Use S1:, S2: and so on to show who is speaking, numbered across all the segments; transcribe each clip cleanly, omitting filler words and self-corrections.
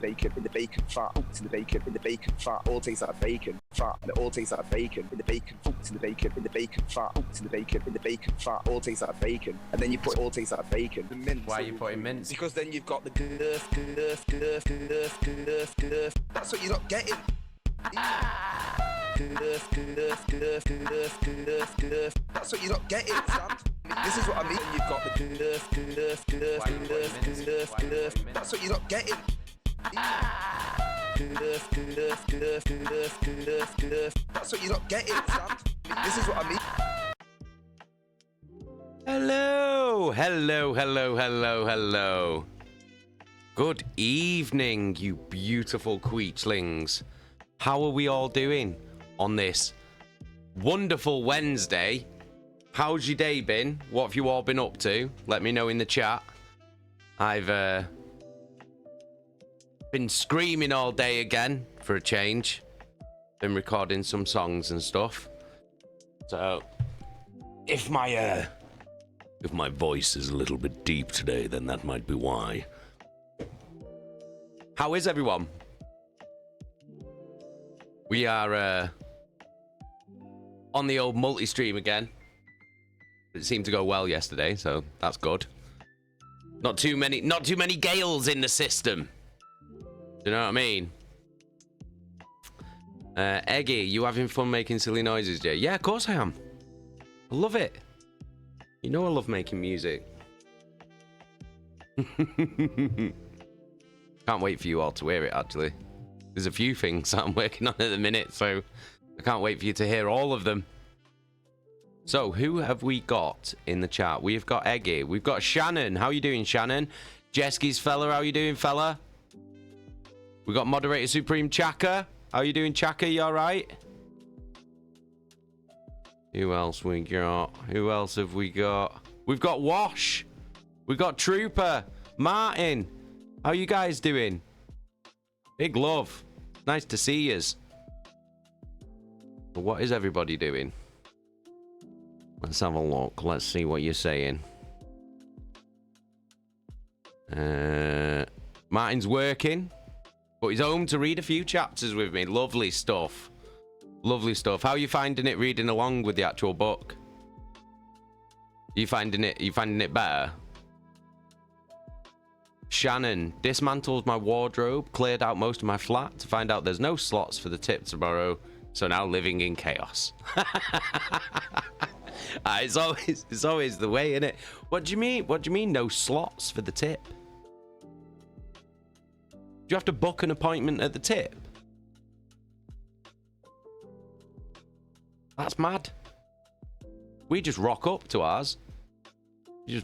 S1: bacon, in the bacon fat, in the bacon, in the bacon fat, all tastes like bacon, fat, and all tastes like bacon, in the bacon, in the bacon, in the bacon fat, in the bacon, in the bacon fat, all tastes like bacon, and then you put all tastes like bacon. The mince.
S2: Why are you putting mince?
S1: Because then you've got the girth. That's what you're not getting. That's what you're not getting, Sam. This is what I mean. You've got the That's what you're not getting. That's what you're not getting, Sam. This is what I mean.
S2: Hello. Good evening, you beautiful queechlings. How are we all doing on this wonderful Wednesday? How's your day been? What have you all been up to? Let me know in the chat. I've been screaming all day again for a change. Been recording some songs and stuff. So if my voice is a little bit deep today, then that might be why. How is everyone? We are on the old multi-stream again. It seemed to go well yesterday, so that's good. Not too many gales in the system. Do you know what I mean? Eggy, you having fun making silly noises, Jay? Yeah, of course I am. I love it. You know I love making music. Can't wait for you all to hear it, actually. There's a few things that I'm working on at the minute, so I can't wait for you to hear all of them. So, who have we got in the chat? We've got Eggy. We've got Shannon. How you doing, Shannon? Jeski's fella. How you doing, fella? We got Moderator Supreme Chaka. How you doing, Chaka? You all right? Who else we got? Who else have we got? We've got Wash. We've got Trooper. Martin. How you guys doing? Big love. Nice to see yous. But what is everybody doing? Let's have a look. Let's see what you're saying. Martin's working, but he's home to read a few chapters with me. Lovely stuff. Lovely stuff. How are you finding it reading along with the actual book? You finding it better? Shannon, dismantled my wardrobe, cleared out most of my flat to find out there's no slots for the tip tomorrow, so now living in chaos. It's always the way, innit? What do you mean? What do you mean no slots for the tip? Do you have to book an appointment at the tip? That's mad. We just rock up to ours. You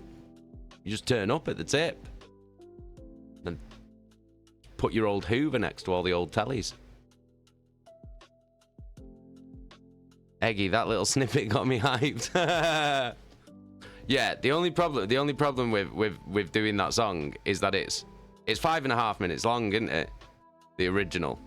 S2: just turn up at the tip. And put your old Hoover next to all the old tellies. Eggy, that little snippet got me hyped. Yeah, the only problem with doing that song is that it's 5.5 minutes long, isn't it? The original.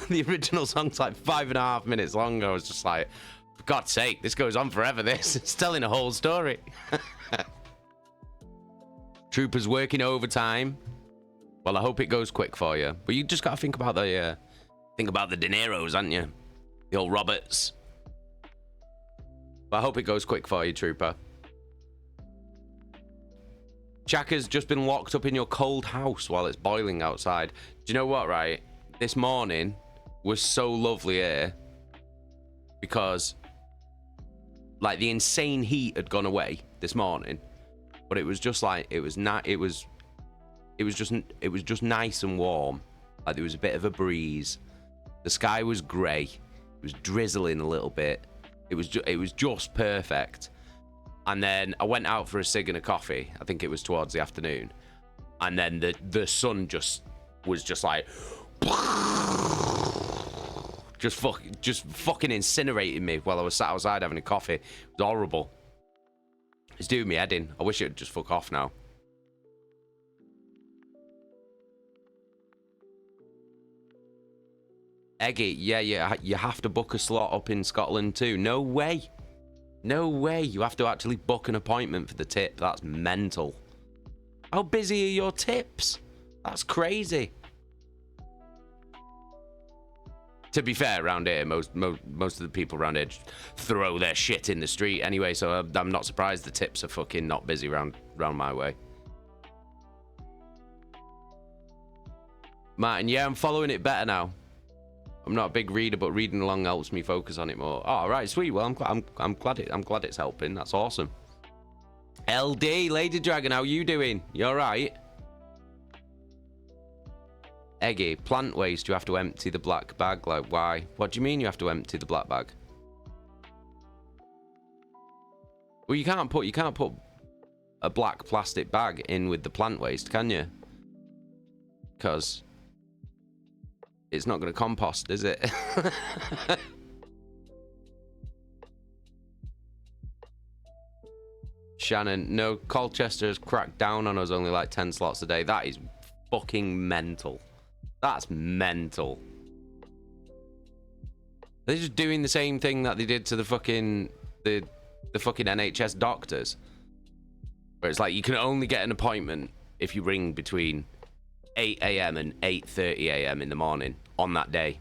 S2: The original song's like 5.5 minutes long. I was just like, for God's sake, this goes on forever. It's telling a whole story. Troopers working overtime. Well, I hope it goes quick for you. But you just got to think about the De Niro's, haven't you? The old Roberts. But I hope it goes quick for you, Trooper. Chaka's just been locked up in your cold house while it's boiling outside. Do you know what, right? This morning was so lovely here because like the insane heat had gone away this morning, but it was just like it was just nice and warm. Like there was a bit of a breeze. The sky was grey. It was drizzling a little bit. It was just perfect. And then I went out for a cig and a coffee. I think it was towards the afternoon. And then the sun was just like just fucking incinerating me while I was sat outside having a coffee. It was horrible. It's doing me head in. I wish it would just fuck off now. Eggy, yeah, you have to book a slot up in Scotland too. No way. No way. You have to actually book an appointment for the tip. That's mental. How busy are your tips? That's crazy. To be fair, around here, most of the people around here just throw their shit in the street anyway, so I'm not surprised the tips are fucking not busy round my way. Martin, yeah, I'm following it better now. I'm not a big reader, but reading along helps me focus on it more. Oh, right, sweet. Well, I'm glad it's helping. That's awesome. LD, Lady Dragon, how you doing? You all right? Eggy, plant waste, you have to empty the black bag. Like, why? What do you mean you have to empty the black bag? Well, you can't put a black plastic bag in with the plant waste, can you? Because it's not going to compost, is it? Shannon, no, Colchester has cracked down on us only like 10 slots a day. That is fucking mental. That's mental. They're just doing the same thing that they did to the fucking the fucking NHS doctors. Where it's like you can only get an appointment if you ring between 8 AM and 8:30 AM in the morning on that day.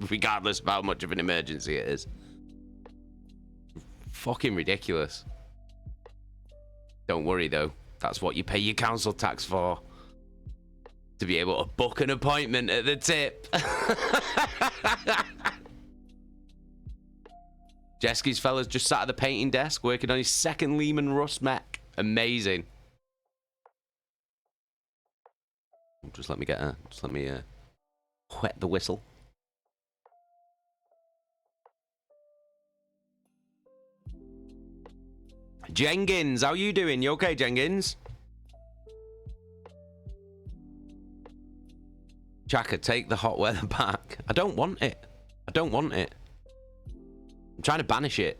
S2: Regardless of how much of an emergency it is. Fucking ridiculous. Don't worry though. That's what you pay your council tax for. To be able to book an appointment at the tip. Jesky's fella's just sat at the painting desk working on his second Lehman Russ mech. Amazing. Just let me wet the whistle. Jenkins, how you doing? You okay, Jenkins? Chaka, take the hot weather back. I don't want it. I don't want it. I'm trying to banish it.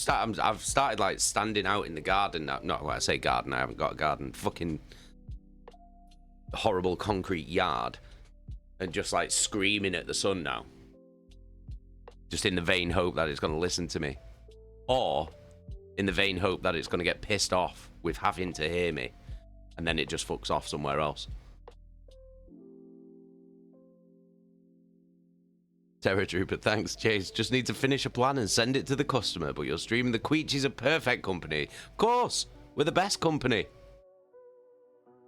S2: I've started like standing out in the garden now. Not when I say garden, I haven't got a garden. Fucking horrible concrete yard. And just like screaming at the sun now. Just in the vain hope that it's going to listen to me. Or in the vain hope that it's going to get pissed off with having to hear me. And then it just fucks off somewhere else. Terror Trooper, thanks, Chase. Just need to finish a plan and send it to the customer, but your stream and the Queechies are perfect company. Of course, we're the best company.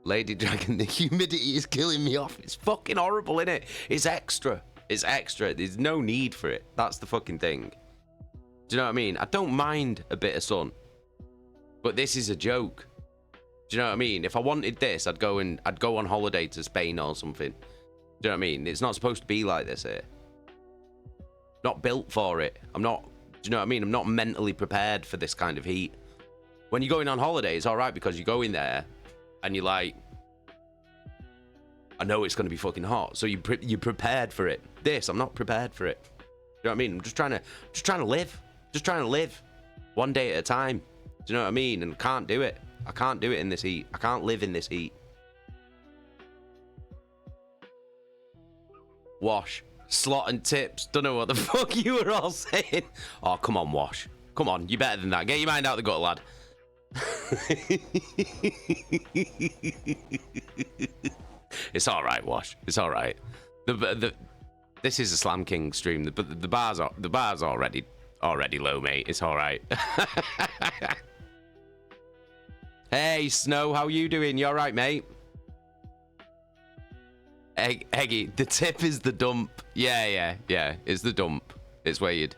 S2: Lady Dragon, the humidity is killing me off. It's fucking horrible, innit? It's extra. It's extra. There's no need for it. That's the fucking thing. Do you know what I mean? I don't mind a bit of sun, but this is a joke. Do you know what I mean? If I wanted this, I'd go on holiday to Spain or something. Do you know what I mean? It's not supposed to be like this here. Not built for it. I'm not, do you know what I mean? I'm not mentally prepared for this kind of heat. When you're going on holiday, it's all right because you go in there and you're like, I know it's going to be fucking hot, so you're prepared for it. This, I'm not prepared for it. You know what I mean? I'm just trying to live. Just trying to live one day at a time. Do you know what I mean? And I can't do it. I can't do it in this heat. I can't live in this heat. Wash. Slot and tips. Don't know what the fuck you were all saying. Oh, come on, Wash. Come on, you're better than that. Get your mind out the gutter, lad. It's all right, Wash. It's all right. This is a Slam King stream. The bar's already low, mate. It's all right. Hey, Snow, how you doing? You all right, mate? Eggy, the tip is the dump. Yeah. It's the dump. It's where you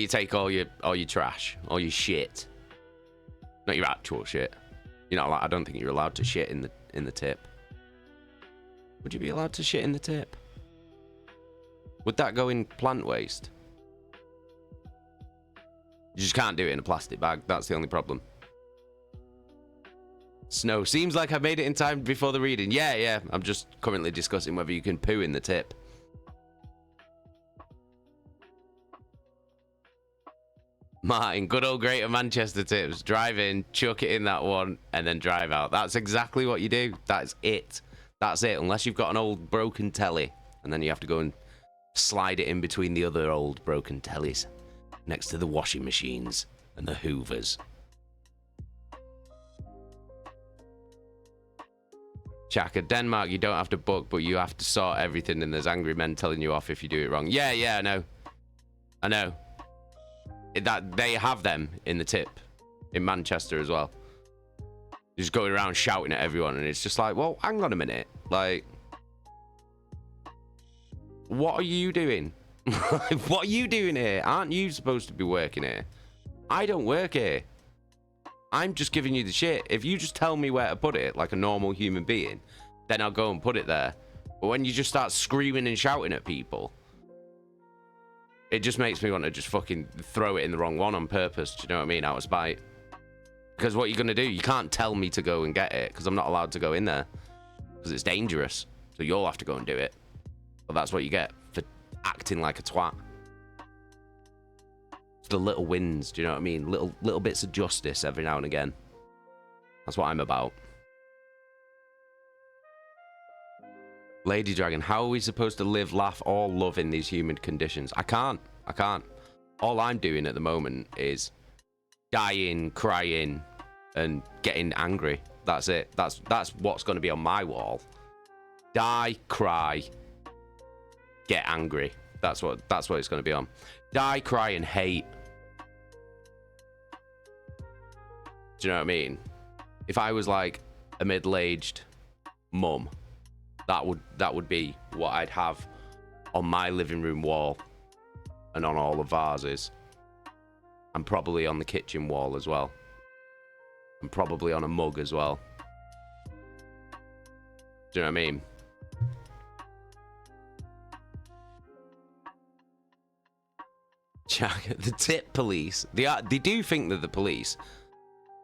S2: take all your trash, all your shit. Not your actual shit. You're not allowed, I don't think you're allowed to shit in the tip. Would you be allowed to shit in the tip? Would that go in plant waste? You just can't do it in a plastic bag. That's the only problem. Snow, seems like I've made it in time before the reading. Yeah. I'm just currently discussing whether you can poo in the tip. Martin, good old Greater Manchester tips. Drive in, chuck it in that one, and then drive out. That's exactly what you do. That's it. That's it. Unless you've got an old broken telly, and then you have to go and slide it in between the other old broken tellies, next to the washing machines and the hoovers. Chaka, Denmark, you don't have to book, but you have to sort everything, and there's angry men telling you off if you do it wrong. Yeah, I know. I know. That they have them in the tip in Manchester as well. Just going around shouting at everyone, and it's just like, well, hang on a minute. Like, what are you doing? What are you doing here? Aren't you supposed to be working here? I don't work here. I'm just giving you the shit. If you just tell me where to put it, like a normal human being, then I'll go and put it there. But when you just start screaming and shouting at people, it just makes me want to just fucking throw it in the wrong one on purpose. Do you know what I mean? Out of spite. Because what you're going to do, you can't tell me to go and get it, because I'm not allowed to go in there. Because it's dangerous. So you'll have to go and do it. But that's what you get for acting like a twat. The little wins, do you know what I mean? Little bits of justice every now and again. That's what I'm about. Lady Dragon, how are we supposed to live, laugh, or love in these humid conditions? I can't. All I'm doing at the moment is dying, crying, and getting angry. That's it. That's what's going to be on my wall. Die, cry, get angry. That's what it's going to be on. Die, cry, and hate. Do you know what I mean? If I was like a middle-aged mum, that would be what I'd have on my living room wall and on all the vases. And probably on the kitchen wall as well. And probably on a mug as well. Do you know what I mean? The tip police, they do think they're the police.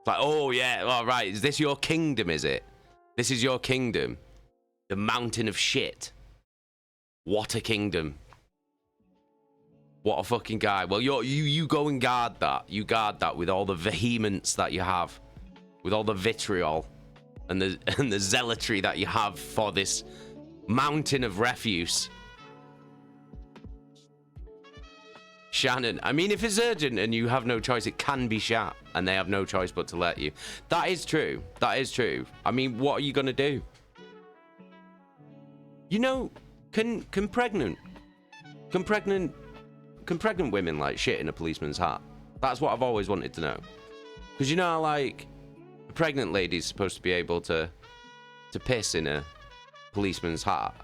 S2: Like, oh yeah, all right, is this your kingdom, is it? This is your kingdom. The mountain of shit. What a kingdom. What a fucking guy. Well, you go and guard that. You guard that with all the vehemence that you have. With all the vitriol and the zealotry that you have for this mountain of refuse. Shannon, I mean, if it's urgent and you have no choice, it can be shat, and they have no choice but to let you. That is true. That is true. I mean, what are you gonna do? You know, can pregnant women like shit in a policeman's hat? That's what I've always wanted to know. Because you know how, like, a pregnant lady's supposed to be able to piss in a policeman's hat.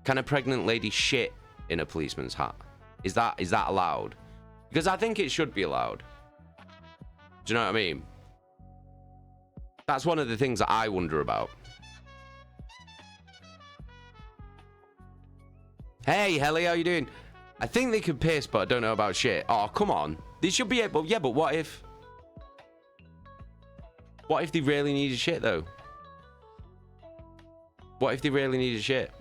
S2: Can a pregnant lady shit in a policeman's hat? Is that allowed? Because I think it should be allowed. Do you know what I mean? That's one of the things that I wonder about. Hey, Helly, how you doing? I think they can piss, but I don't know about shit. Oh, come on. They should be able... Yeah, but what if... What if they really needed shit, though? What if they really needed shit?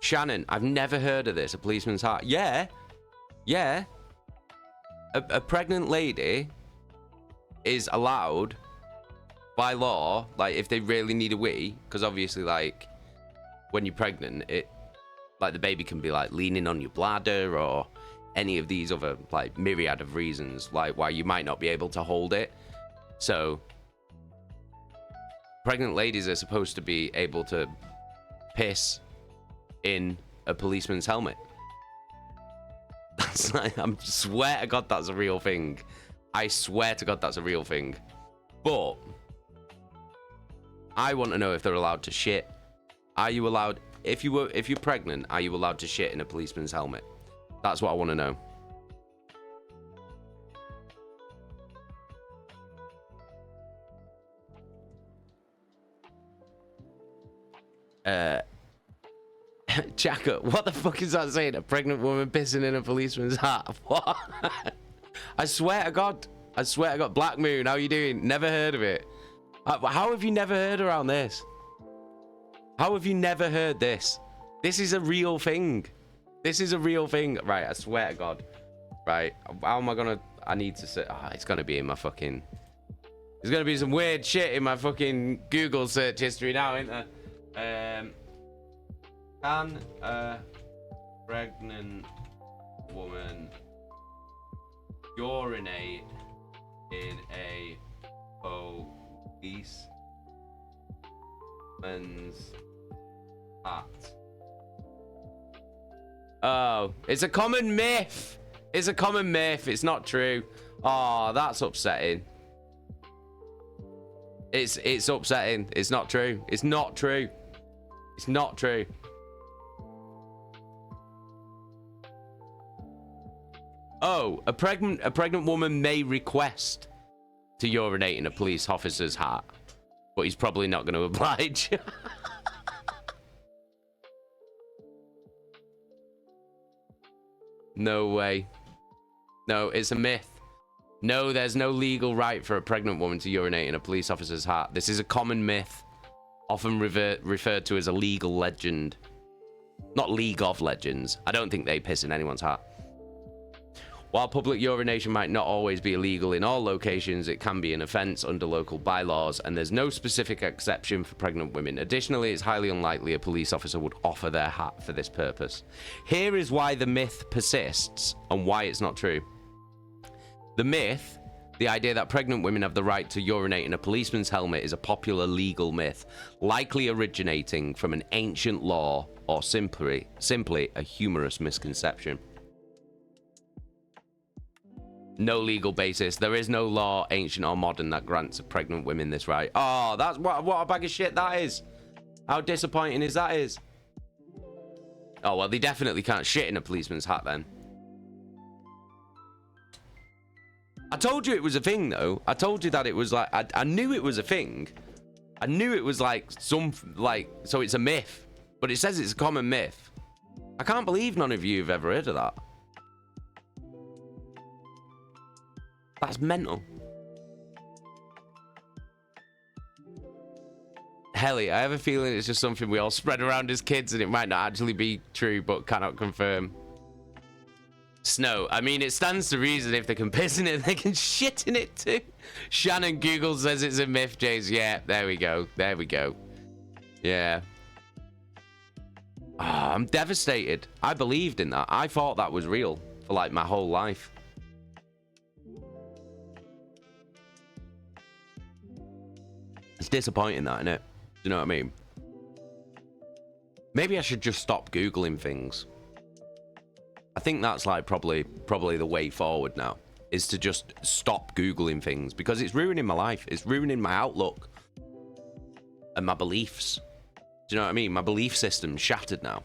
S2: Shannon, I've never heard of this. A policeman's hat. Yeah. A pregnant lady is allowed by law, like, if they really need a wee, because obviously, like, when you're pregnant, like, the baby can be, like, leaning on your bladder or any of these other, like, myriad of reasons, like, why you might not be able to hold it. So, pregnant ladies are supposed to be able to piss in a policeman's helmet. That's like, I swear to God that's a real thing. I swear to God that's a real thing. But I want to know if they're allowed to shit. Are you allowed, if you're pregnant, are you allowed to shit in a policeman's helmet? That's what I want to know. Chaka, what the fuck is that saying? A pregnant woman pissing in a policeman's hat? What? I swear to God. Black Moon, how you doing? Never heard of it. How have you never heard around this? How have you never heard this? This is a real thing. Right, I swear to God. Right, how am I gonna... I need to say... Oh, it's gonna be in my fucking... There's gonna be some weird shit in my fucking Google search history now, isn't there? Can a pregnant woman urinate in a police Men's hat. Oh, it's a common myth. It's a common myth. It's not true. Oh, that's upsetting. It's upsetting. It's not true. It's not true. It's not true. Oh, a pregnant woman may request to urinate in a police officer's hat, but he's probably not going to oblige. No way. No, it's a myth. No, there's no legal right for a pregnant woman to urinate in a police officer's hat. This is a common myth, often referred to as a legal legend. Not League of Legends. I don't think they piss in anyone's hat. While public urination might not always be illegal in all locations, it can be an offence under local bylaws, and there's no specific exception for pregnant women. Additionally, it's highly unlikely a police officer would offer their hat for this purpose. Here is why the myth persists and why it's not true. The myth, the idea that pregnant women have the right to urinate in a policeman's helmet, is a popular legal myth, likely originating from an ancient law or simply a humorous misconception. No legal basis. There is no law, ancient or modern, that grants pregnant women this right. Oh, that's what a bag of shit that is. How disappointing is that is. Oh, well, they definitely can't shit in a policeman's hat then. I told you it was a thing, though. I told you that it was like... I knew it was a thing. I knew it was like some... So it's a myth. But it says it's a common myth. I can't believe none of you have ever heard of that. That's mental. Helly, I have a feeling it's just something we all spread around as kids and it might not actually be true, but cannot confirm. Snow. I mean, it stands to reason if they can piss in it, they can shit in it too. Shannon Google says it's a myth, Jays. Yeah, there we go. There we go. Yeah. Oh, I'm devastated. I believed in that. I thought that was real for like my whole life. It's disappointing that, innit? Do you know what I mean? Maybe I should just stop Googling things. I think that's like probably the way forward now, is to just stop Googling things, because it's ruining my life. It's ruining my outlook and my beliefs. Do you know what I mean? My belief system's shattered now.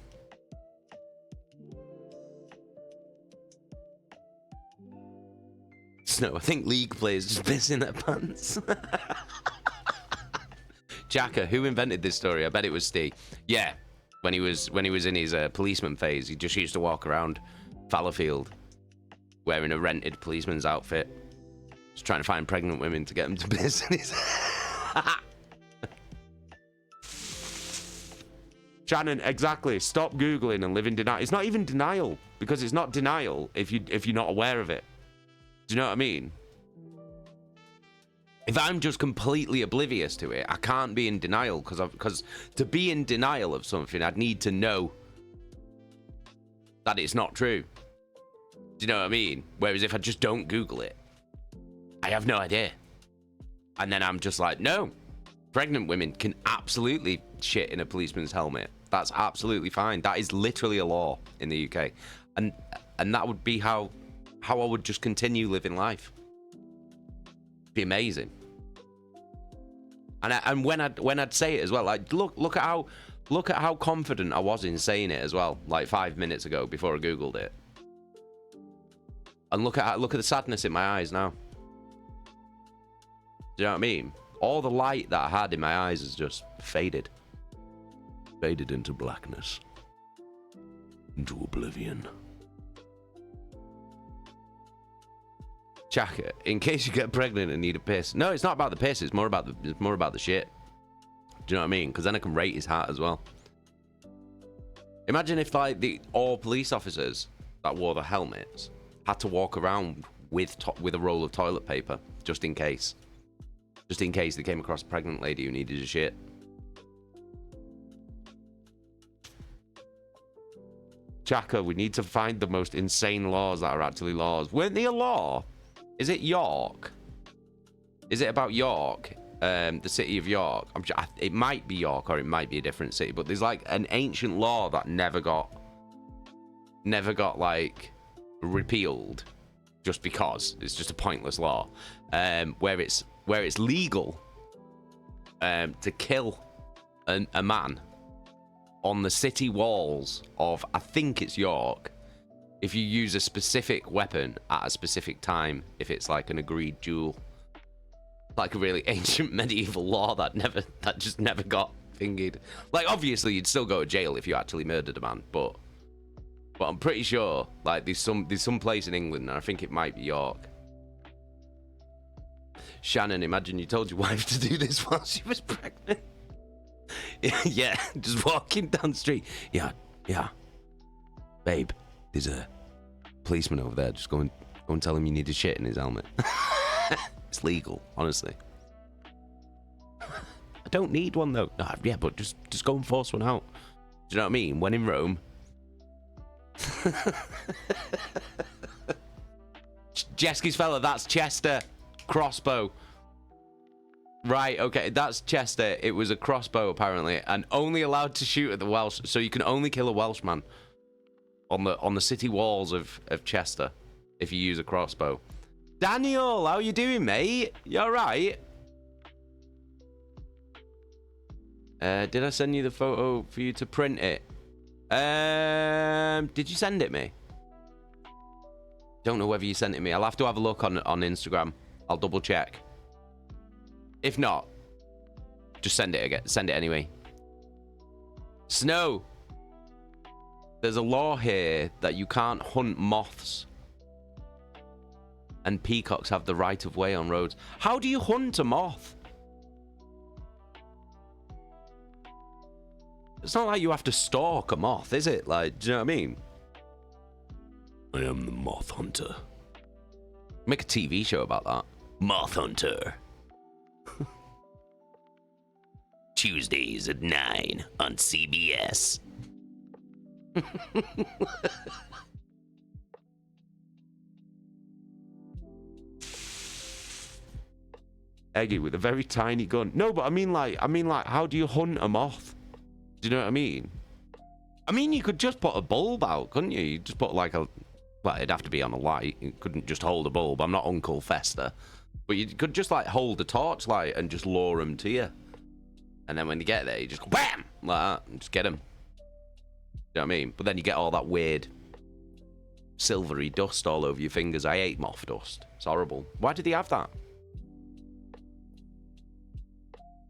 S2: Snow, I think League players just pissing their pants. Jacker, who invented this story? I bet it was Steve. Yeah, when he was in his policeman phase, he just used to walk around Fallowfield wearing a rented policeman's outfit, just trying to find pregnant women to get them to piss in his. Shannon, exactly. Stop Googling and live in denial. It's not even denial, because it's not denial if you're not aware of it. Do you know what I mean? If I'm just completely oblivious to it, I can't be in denial, because to be in denial of something, I'd need to know that it's not true. Do you know what I mean? Whereas if I just don't Google it, I have no idea. And then I'm just like, no, pregnant women can absolutely shit in a policeman's helmet. That's absolutely fine. That is literally a law in the UK. And that would be how I would just continue living life. Be amazing. And when I'd say it as well, like look at how confident I was in saying it as well, like 5 minutes ago before I Googled it. And look at the sadness in my eyes now. Do you know what I mean? All the light that I had in my eyes has just faded into blackness, into oblivion. Chaka, in case you get pregnant and need a piss. No, it's not about the piss. It's more about the shit. Do you know what I mean? Because then I can rate his hat as well. Imagine if like all police officers that wore the helmets had to walk around with a roll of toilet paper just in case they came across a pregnant lady who needed a shit. Chaka, we need to find the most insane laws that are actually laws. Weren't they a law? Is it York? Is it about York? the city of York. It might be York or it might be a different city, but there's like an ancient law that never got like repealed, just because it's just a pointless law, where it's legal to kill a man on the city walls of, I think it's York, if you use a specific weapon at a specific time, if it's like an agreed duel. Like a really ancient medieval law that just never got thingied. Like, obviously you'd still go to jail if you actually murdered a man, but I'm pretty sure like there's some place in England, and I think it might be York. Shannon, imagine you told your wife to do this while she was pregnant. Yeah, just walking down the street. Yeah, babe, there's a policeman over there. Just go and tell him you need a shit in his helmet. It's legal, honestly. I don't need one though. No, yeah, but just go and force one out. Do you know what I mean? When in Rome. Jeski's fella, that's Chester. Crossbow. Right, okay, that's Chester. It was a crossbow apparently, and only allowed to shoot at the Welsh. So you can only kill a Welshman on the city walls of Chester if you use a crossbow. Daniel, how you doing, mate? You alright? Did I send you the photo for you to print it? Did you send it me? Don't know whether you sent it me. I'll have to have a look on Instagram. I'll double check. If not, just send it again. Send it anyway. Snow. There's a law here that you can't hunt moths. And peacocks have the right of way on roads. How do you hunt a moth? It's not like you have to stalk a moth, is it? Like, do you know what I mean? I am the moth hunter. Make a TV show about that. Moth Hunter. Tuesdays at 9 on CBS. Eggy with a very tiny gun. No, but I mean like, how do you hunt a moth? Do you know what I mean? I mean, you could just put a bulb out, couldn't you? You just put like well, it'd have to be on a light. You couldn't just hold a bulb. I'm not Uncle Fester. But you could just like hold a torchlight and just lure them to you. And then when you get there, you just go BAM! Like that, and just get them. You know what I mean? But then you get all that weird silvery dust all over your fingers. I hate moth dust. It's horrible. Why did they have that?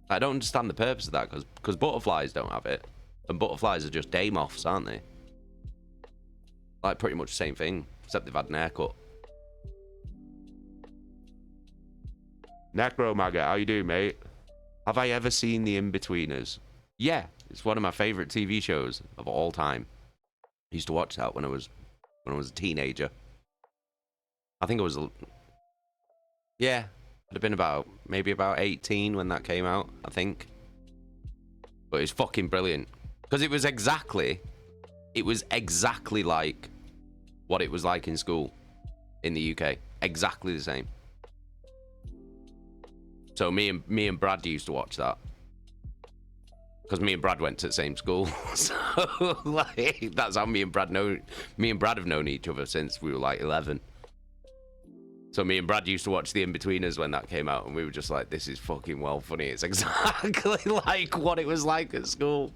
S2: I don't understand the purpose of that, because butterflies don't have it. And butterflies are just day moths, aren't they? Like, pretty much the same thing, except they've had an haircut. Necromaga, how you doing, mate? Have I ever seen The In-Betweeners? Yeah, it's one of my favourite TV shows of all time. I used to watch that when I was a teenager. I think it was... Yeah, I'd have been maybe about 18 when that came out, I think. But it's fucking brilliant. Because it was exactly like what it was like in school in the UK. Exactly the same. So me and Brad used to watch that. Because me and Brad went to the same school. So like that's how me and Brad have known each other since we were like 11. So me and Brad used to watch The In-Betweeners when that came out, and we were just like, this is fucking well funny. It's exactly like what it was like at school.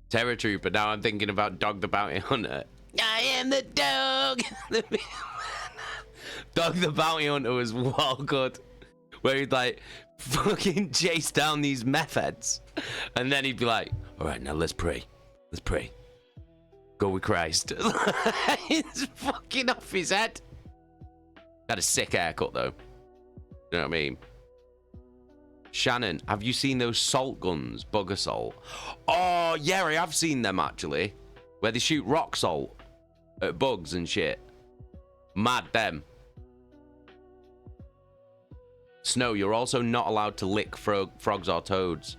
S2: Terror Trooper, now I'm thinking about Dog the Bounty Hunter. I am the dog! Dog the Bounty Hunter was well good. Where he'd like fucking chase down these meth heads. And then he'd be like, alright, now let's pray. Let's pray. Go with Christ. It's fucking off his head. Had a sick haircut though. You know what I mean? Shannon, have you seen those salt guns? Bug assault. Oh yeah, I have seen them actually. Where they shoot rock salt at bugs and shit. Mad them. Snow, you're also not allowed to lick frogs or toads.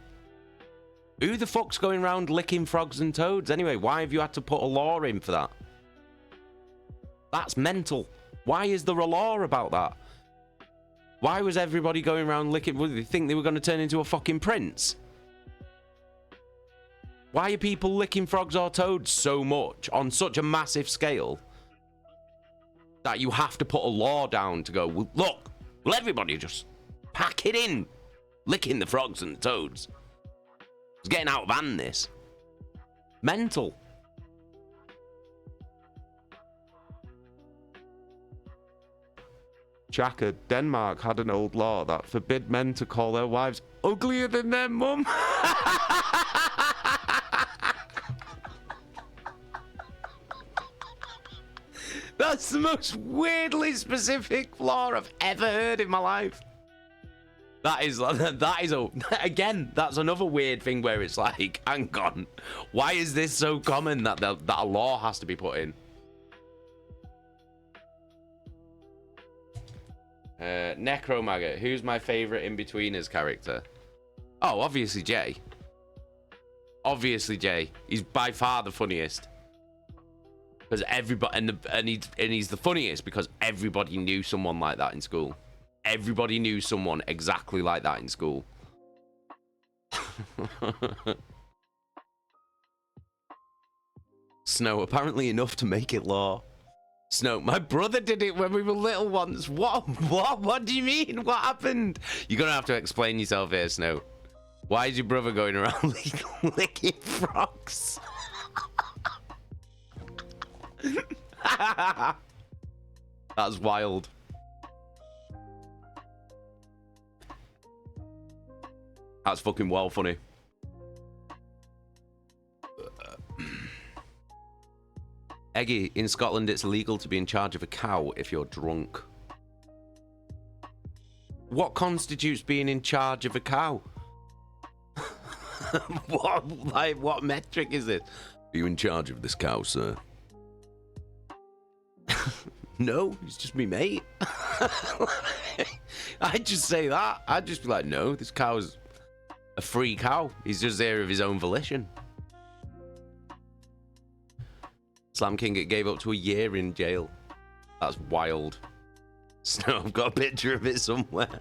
S2: Who the fuck's going around licking frogs and toads anyway? Why have you had to put a law in for that? That's mental. Why is there a law about that? Why was everybody going around licking? Did they think they were going to turn into a fucking prince? Why are people licking frogs or toads so much on such a massive scale that you have to put a law down to go, well, look, will everybody just pack it in, licking the frogs and the toads? It's getting out of hand, this. Mental. Chaka, Denmark had an old law that forbid men to call their wives uglier than their mum. That's the most weirdly specific law I've ever heard in my life. That is again, that's another weird thing where it's like, hang on, why is this so common that a law has to be put in? Necromaggot, who's my favourite In-Betweeners character? Oh, obviously Jay. Obviously Jay. He's by far the funniest. Because everybody, and he's the funniest because everybody knew someone like that in school. Everybody knew someone exactly like that in school. Snow, apparently enough to make it law. Snow, my brother did it when we were little once. What do you mean? What happened? You're gonna have to explain yourself here, Snow. Why is your brother going around licking frogs? That's wild. That's fucking well funny. Eggy, in Scotland it's illegal to be in charge of a cow if you're drunk. What constitutes being in charge of a cow? What metric is it? Are you in charge of this cow, sir? No, he's just me mate. I'd just say that. I'd just be like, no, this cow's a free cow. He's just there of his own volition. Slam King, it gave up to a year in jail. That's wild. Snow, I've got a picture of it somewhere.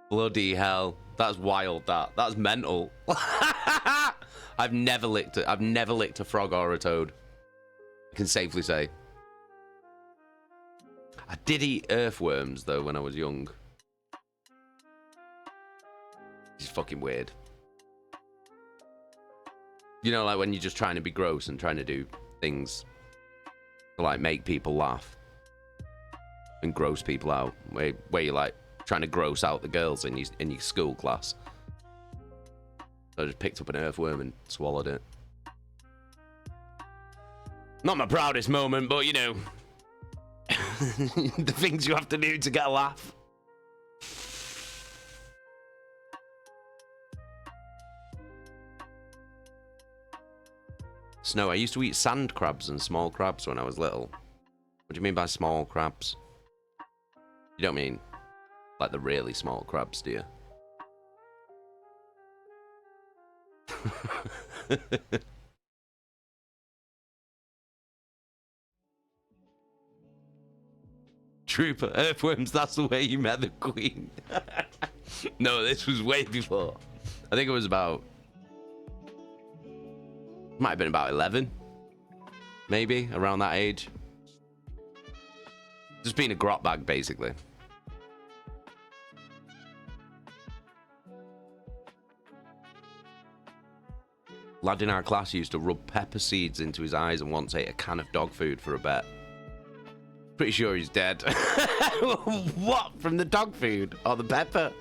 S2: Bloody hell. That's wild, that. That's mental. I've never licked a frog or a toad. I can safely say. I did eat earthworms, though, when I was young. It's fucking weird. You know, like when you're just trying to be gross and trying to do things to, like, make people laugh and gross people out. Where you're, like, trying to gross out the girls in your school class. So I just picked up an earthworm and swallowed it. Not my proudest moment, but, you know, the things you have to do to get a laugh. Snow, I used to eat sand crabs and small crabs when I was little. What do you mean by small crabs? You don't mean like the really small crabs, do you? Trooper, earthworms, that's the way you met the queen. No, this was way before. I think it was about... Might have been about 11. Maybe, around that age. Just being a grot bag, basically. Lad in our class used to rub pepper seeds into his eyes and once ate a can of dog food for a bet. Pretty sure he's dead. What? From the dog food? Or the pepper?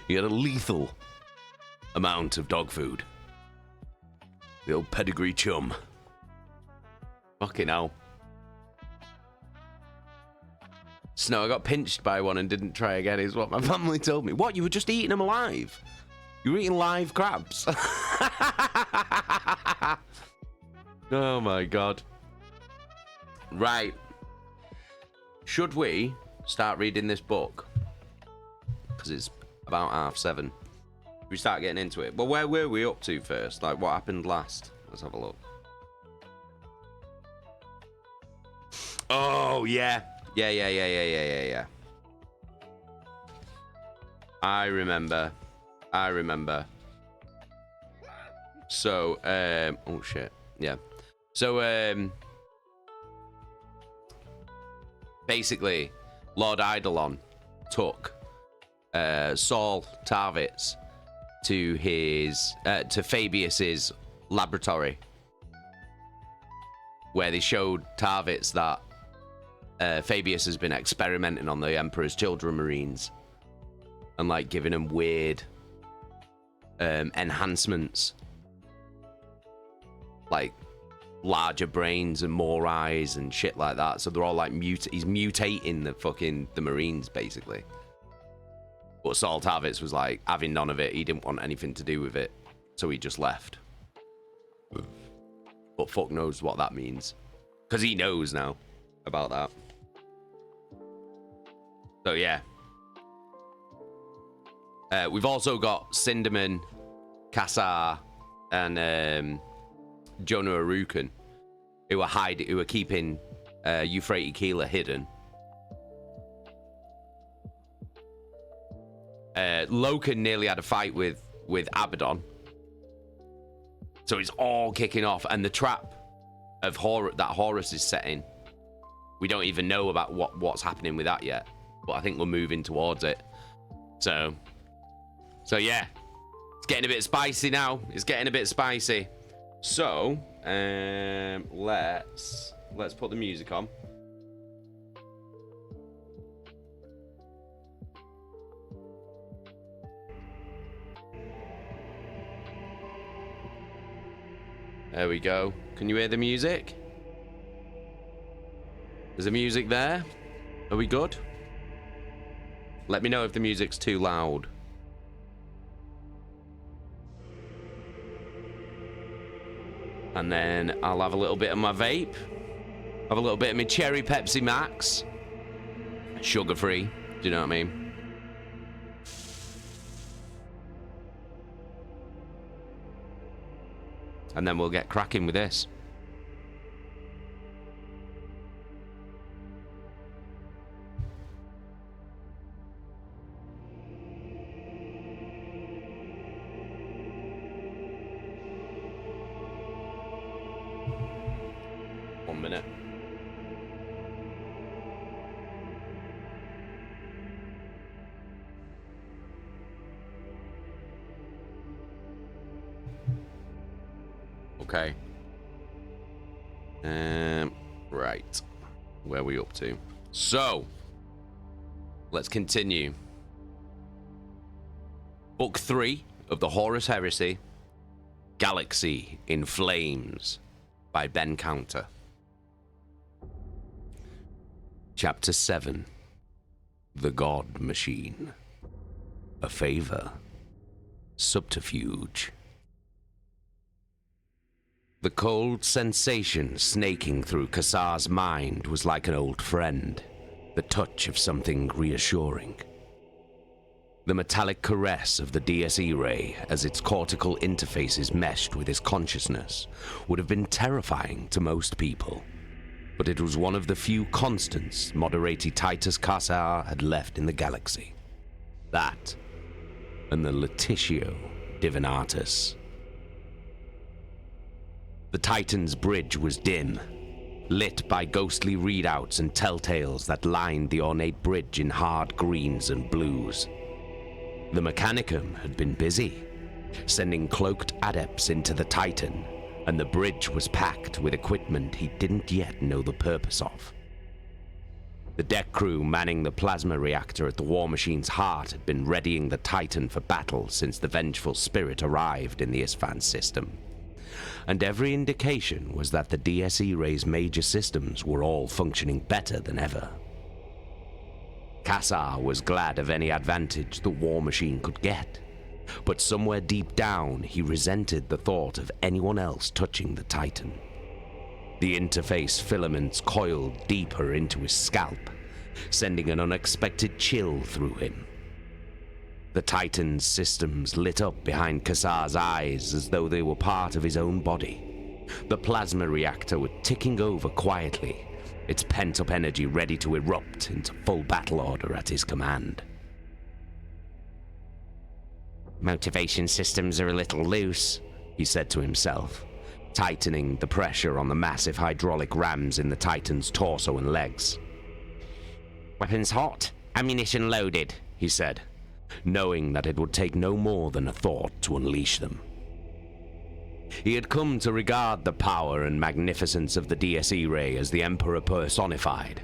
S2: He had a lethal amount of dog food. The old pedigree chum. Fucking hell. Snow, I got pinched by one and didn't try again, is what my family told me. What? You were just eating them alive? You were eating live crabs? Oh my god. Right. Should we start reading this book? Because it's about 7:30. We start getting into it. Well, where were we up to first? Like, what happened last? Let's have a look. Oh, yeah. Yeah. I remember. So, oh shit. Yeah. So, basically, Lord Eidolon took Saul Tarvitz to his to Fabius's laboratory, where they showed Tarvitz that Fabius has been experimenting on the Emperor's children marines and like giving them weird enhancements, like larger brains and more eyes and shit like that. So they're all like he's mutating the marines basically. But Saul Tarvitz was like having none of it. He didn't want anything to do with it, so he just left. But fuck knows what that means, because he knows now about that. So yeah. We've also got Sindaman, Kassar, and Jonah Arukan, who are keeping Euphrates Keeler hidden. Loken nearly had a fight with Abaddon, so it's all kicking off, and the trap of that Horus is setting. We don't even know about what's happening with that yet, but I think we're moving towards it. So yeah, it's getting a bit spicy now. It's getting a bit spicy. So let's put the music on. There we go. Can you hear the music? Is the music there? Are we good? Let me know if the music's too loud. And then I'll have a little bit of my vape. Have a little bit of my cherry Pepsi Max. Sugar free. Do you know what I mean? And then we'll get cracking with this. One minute. Okay. Right. Where are we up to? So, let's continue. Book 3 of the Horus Heresy, Galaxyinflames, by Ben Counter. Chapter 7. The God Machine. A favor. Subterfuge. The cold sensation snaking through Kassar's mind was like an old friend, the touch of something reassuring. The metallic caress of the DSE ray as its cortical interfaces meshed with his consciousness would have been terrifying to most people, but it was one of the few constants Moderati Titus Kassar had left in the galaxy. That, and the Laetitio Divinatus. The Titan's bridge was dim, lit by ghostly readouts and telltales that lined the ornate bridge in hard greens and blues. The Mechanicum had been busy, sending cloaked adepts into the Titan, and the bridge was packed with equipment he didn't yet know the purpose of. The deck crew manning the plasma reactor at the war machine's heart had been readying the Titan for battle since the vengeful spirit arrived in the Isfan system. And every indication was that the DSE Ray's major systems were all functioning better than ever. Kassar was glad of any advantage the war machine could get, but somewhere deep down he resented the thought of anyone else touching the Titan. The interface filaments coiled deeper into his scalp, sending an unexpected chill through him. The Titan's systems lit up behind Kassar's eyes as though they were part of his own body. The plasma reactor was ticking over quietly, its pent-up energy ready to erupt into full battle order at his command.
S3: Motivation systems are a little loose,
S2: he said to himself, tightening the pressure on the massive hydraulic rams in the Titan's torso and legs.
S3: Weapons hot, ammunition loaded,
S2: he said, knowing that it would take no more than a thought to unleash them. He had come to regard the power and magnificence of the DSE ray as the Emperor personified.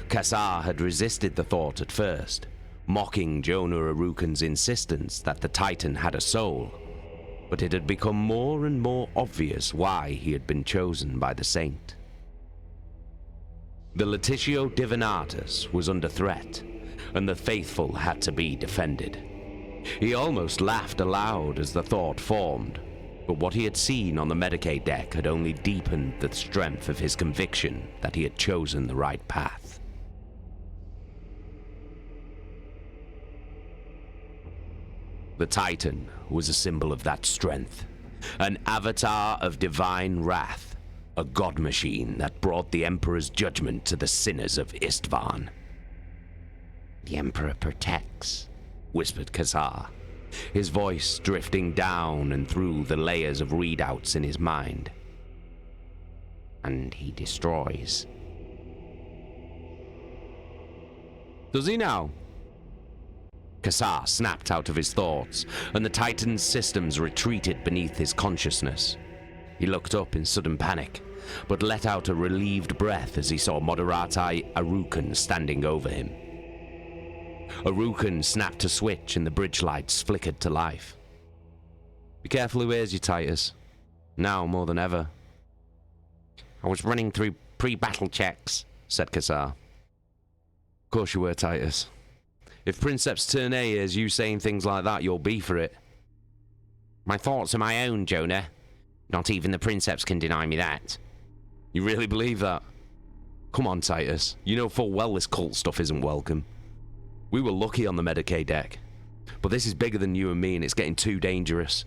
S2: Kassar had resisted the thought at first, mocking Jonah Arukan's insistence that the Titan had a soul, but it had become more and more obvious why he had been chosen by the Saint. The Laetitia Divinatus was under threat, and the faithful had to be defended. He almost laughed aloud as the thought formed, but what he had seen on the Medicaid deck had only deepened the strength of his conviction that he had chosen the right path. The Titan was a symbol of that strength, an avatar of divine wrath, a god machine that brought the Emperor's judgment to the sinners of Istvan.
S3: The Emperor protects,
S2: whispered Kassar, his voice drifting down and through the layers of readouts in his mind.
S3: And he destroys.
S2: Does he now? Kassar snapped out of his thoughts, and the Titan's systems retreated beneath his consciousness. He looked up in sudden panic, but let out a relieved breath as he saw Moderatai Arukan standing over him. Arukan snapped a switch and the bridge lights flickered to life. Be careful who hears you, Titus. Now more than ever.
S3: I was running through pre-battle checks,
S2: said Kassar. Of course you were, Titus. If Princeps Ternay hears you saying things like that, you'll be for it.
S3: My thoughts are my own, Jonah. Not even the Princeps can deny me that.
S2: You really believe that? Come on, Titus. You know full well this cult stuff isn't welcome. We were lucky on the Medicaid deck. But this is bigger than you and me, and it's getting too dangerous.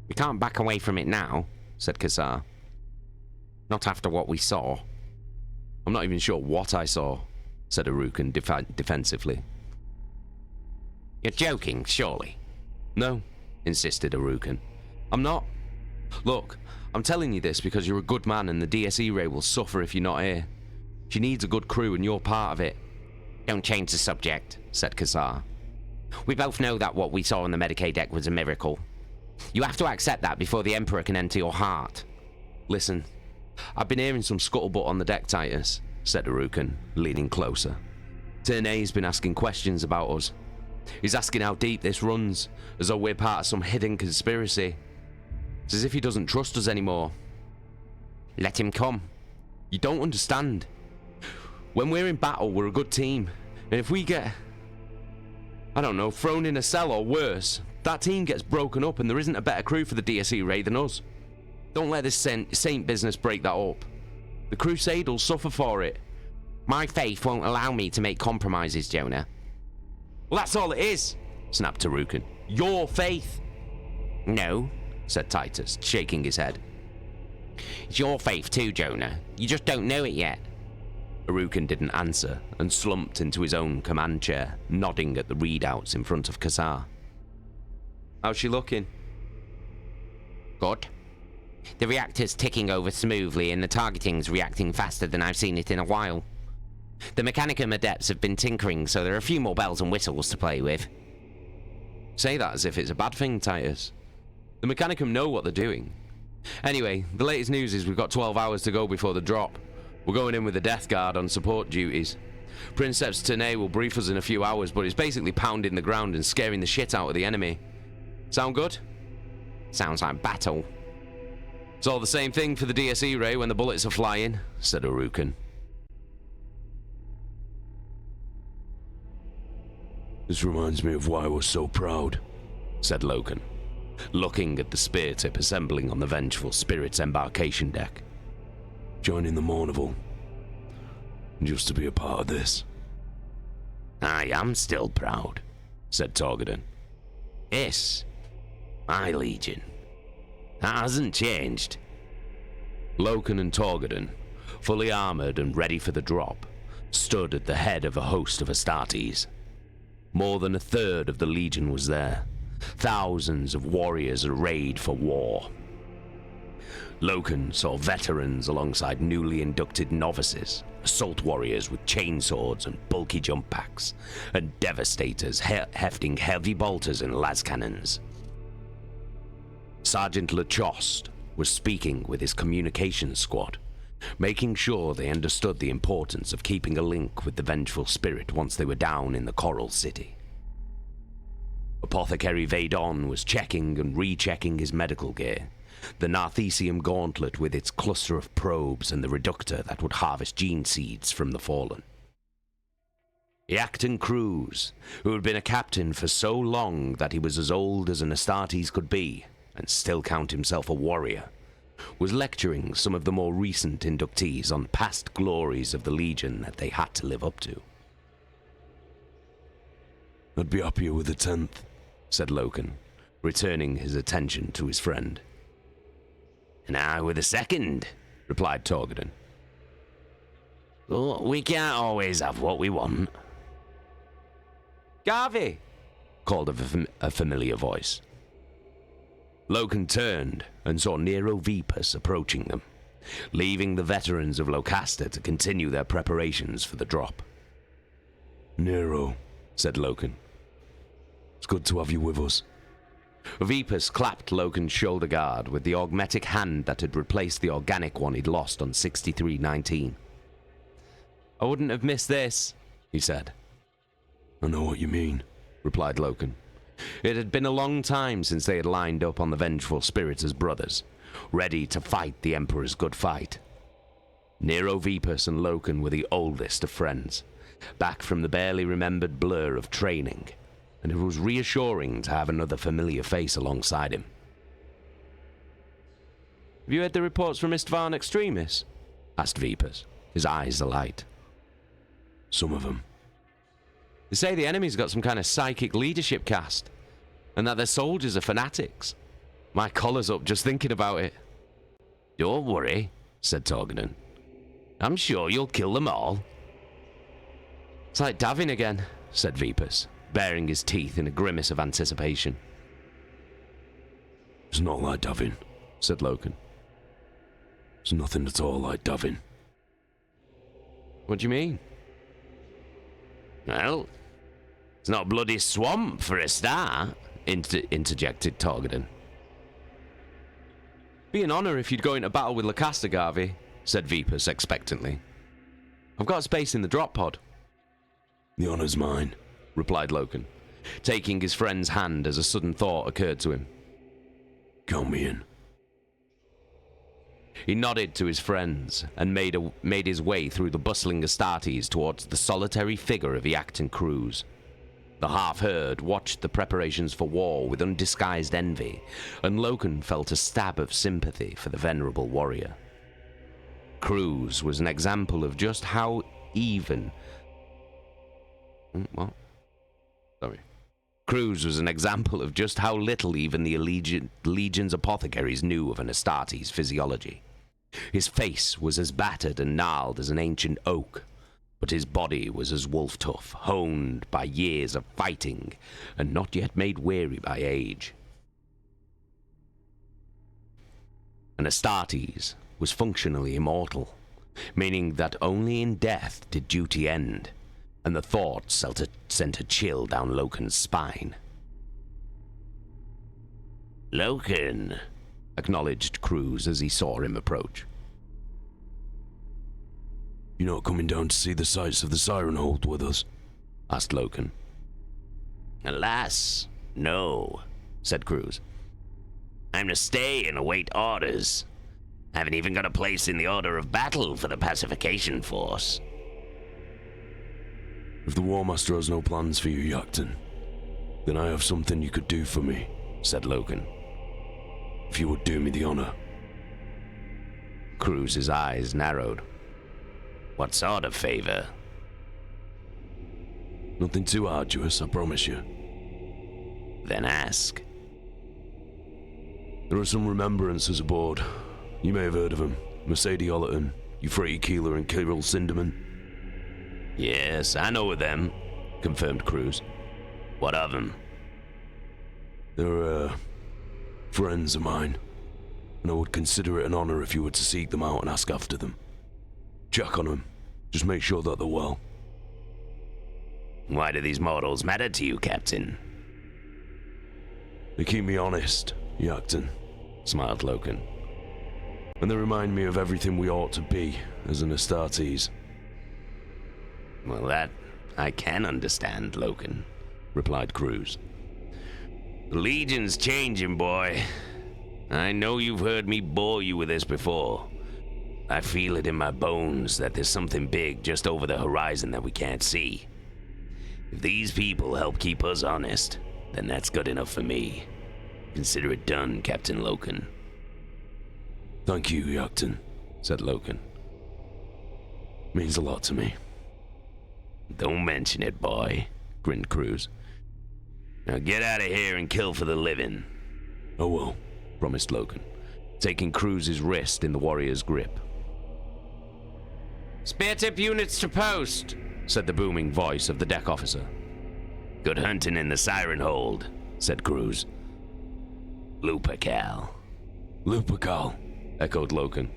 S3: We can't back away from it now, said Kassar. Not after what we saw.
S2: I'm not even sure what I saw, said Arukan defensively.
S3: You're joking, surely?
S2: No, insisted Arukan. I'm not. Look, I'm telling you this because you're a good man and the DSE ray will suffer if you're not here. She needs a good crew and you're part of it.
S3: Don't change the subject, said Kassar. We both know that what we saw on the Medicaid deck was a miracle. You have to accept that before the Emperor can enter your heart.
S2: Listen, I've been hearing some scuttlebutt on the deck, Titus, said Arukan, leaning closer. Ternay's been asking questions about us. He's asking how deep this runs, as though we're part of some hidden conspiracy. It's as if he doesn't trust us anymore.
S3: Let him come.
S2: You don't understand. When we're in battle, we're a good team. And if we get, I don't know, thrown in a cell or worse, that team gets broken up and there isn't a better crew for the DSE raid than us. Don't let this saint business break that up. The Crusade will suffer for it.
S3: My faith won't allow me to make compromises, Jonah.
S2: Well, that's all it is, snapped Arukan. Your faith.
S3: No,
S2: said Titus, shaking his head.
S3: It's your faith too, Jonah. You just don't know it yet.
S2: Arukan didn't answer and slumped into his own command chair, nodding at the readouts in front of Kassar. How's she looking?
S3: Good. The reactor's ticking over smoothly and the targeting's reacting faster than I've seen it in a while. The Mechanicum adepts have been tinkering, so there are a few more bells and whistles to play with.
S2: Say that as if it's a bad thing, Titus. The Mechanicum know what they're doing. Anyway, the latest news is we've got 12 hours to go before the drop. We're going in with the Death Guard on support duties. Princeps Ternay will brief us in a few hours, but it's basically pounding the ground and scaring the shit out of the enemy. Sound good?
S3: Sounds like battle.
S2: It's all the same thing for the DSE ray when the bullets are flying, said Arukan. This reminds me of why I was so proud, said Loken, looking at the spear tip assembling on the Vengeful Spirit's embarkation deck. Joining the Mournival. Just to be a part of this.
S3: I am still proud,
S2: said Torgadon.
S3: Yes, my legion. That hasn't changed.
S2: Loken and Torgadon, fully armored and ready for the drop, stood at the head of a host of Astartes. More than a third of the Legion was there, thousands of warriors arrayed for war. Loken saw veterans alongside newly inducted novices, assault warriors with chainswords and bulky jump packs, and devastators hefting heavy bolters and las cannons. Sergeant Lachoste was speaking with his communications squad, making sure they understood the importance of keeping a link with the vengeful spirit once they were down in the Coral City. Apothecary Vadon was checking and rechecking his medical gear, the Narthesium gauntlet with its cluster of probes and the reductor that would harvest gene seeds from the fallen. Iacton Cruz, who had been a captain for so long that he was as old as an Astartes could be, and still count himself a warrior, was lecturing some of the more recent inductees on past glories of the Legion that they had to live up to.
S4: "I'd be happier with the 10th,
S2: said Loken, returning his attention to his friend.
S3: "And I with the 2nd,
S2: replied Torgiden.
S3: "But we can't always have what we want."
S2: "Garvey!" called a familiar voice. Loken turned and saw Nero Vipus approaching them, leaving the veterans of Locasta to continue their preparations for the drop.
S4: "Nero,"
S2: said Loken.
S4: "It's good to have you with us."
S2: Vipus clapped Loken's shoulder guard with the augmetic hand that had replaced the organic one he'd lost on 6319. "I wouldn't have missed this," he said.
S4: "I know what you mean,"
S2: replied Loken. It had been a long time since they had lined up on the vengeful spirit as brothers, ready to fight the Emperor's good fight. Nero Vipus and Loken were the oldest of friends, back from the barely remembered blur of training, and it was reassuring to have another familiar face alongside him. "Have you heard the reports from Istvan Extremis?" asked Vipus, his eyes alight.
S4: "Some of them."
S2: "They say the enemy's got some kind of psychic leadership caste, and that their soldiers are fanatics. My collar's up just thinking about it."
S3: "Don't worry," said Torgiden. "I'm sure you'll kill them all."
S2: "It's like Davin again," said Vipus, baring his teeth in a grimace of anticipation.
S4: "It's not like Davin,"
S2: said Loken.
S4: "It's nothing at all like Davin."
S2: "What do you mean?"
S3: "Well, it's not a bloody swamp for a start,"
S2: interjected Torgiden. "Be an honor if you'd go into battle with Locasta, Garvey," said Vipus expectantly. "I've got space in the drop pod."
S4: "The honor's mine,"
S2: replied Loken, taking his friend's hand as a sudden thought occurred to him.
S4: "Count me in."
S2: He nodded to his friends and made his way through the bustling Astartes towards the solitary figure of Iacton Cruz. The half-herd watched the preparations for war with undisguised envy, and Loken felt a stab of sympathy for the venerable warrior. Cruz was an example of just how Cruz was an example of just how little even the Legion's apothecaries knew of an Astartes physiology. His face was as battered and gnarled as an ancient oak, but his body was as wolf-tough, honed by years of fighting, and not yet made weary by age. An Astartes was functionally immortal, meaning that only in death did duty end, and the thought sent a chill down Loken's spine.
S3: "Loken,"
S2: acknowledged Cruz as he saw him approach.
S4: "You're not coming down to see the sights of the Siren Hold with us?"
S2: asked Loken.
S3: "Alas, no," said Cruz. "I'm to stay and await orders. I haven't even got a place in the order of battle for the pacification force."
S4: "If the War Master has no plans for you, Iacton, then I have something you could do for me," said Loken. "If you would do me the honor."
S2: Cruz's eyes narrowed.
S3: "What sort of favor?"
S4: "Nothing too arduous, I promise you."
S3: "Then ask."
S4: "There are some remembrances aboard. You may have heard of them. Mercedes Ollerton, You Freighty Keeler and Kirill Cinderman?
S3: Yes, I know of them, confirmed Cruz. What of them?
S4: They're, friends of mine, and I would consider it an honor if you were to seek them out and ask after them. Check on them. Just make sure that they're well.
S3: Why do these mortals matter to you, Captain?
S4: They keep me honest, Yakton, smiled Loken. And they remind me of everything we ought to be as an Astartes.
S3: Well, that I can understand, Loken, replied Cruz. The Legion's changing, boy. I know you've heard me bore you with this before. I feel it in my bones that there's something big just over the horizon that we can't see. If these people help keep us honest, then that's good enough for me. Consider it done, Captain Loken.
S4: Thank you, Yakton, said Loken. Means a lot to me.
S3: Don't mention it, boy, grinned Cruz. Now get out of here and kill for the living.
S4: I will,
S3: promised Loken, taking Cruz's wrist in the warrior's grip.
S2: Spear tip units to post, said the booming voice of the deck officer.
S3: Good hunting in the siren hold, said Cruz. Lupercal.
S4: Lupercal,
S2: echoed Loken.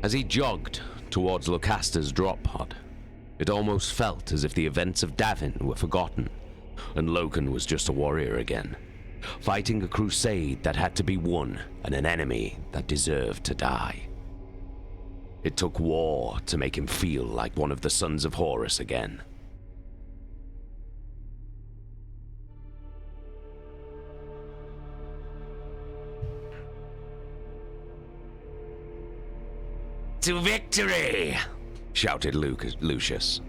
S2: As he jogged towards Locasta's drop pod, it almost felt as if the events of Davin were forgotten, and Loken was just a warrior again, fighting a crusade that had to be won and an enemy that deserved to die. It took war to make him feel like one of the sons of Horus again.
S3: To victory!
S2: Shouted Lucius.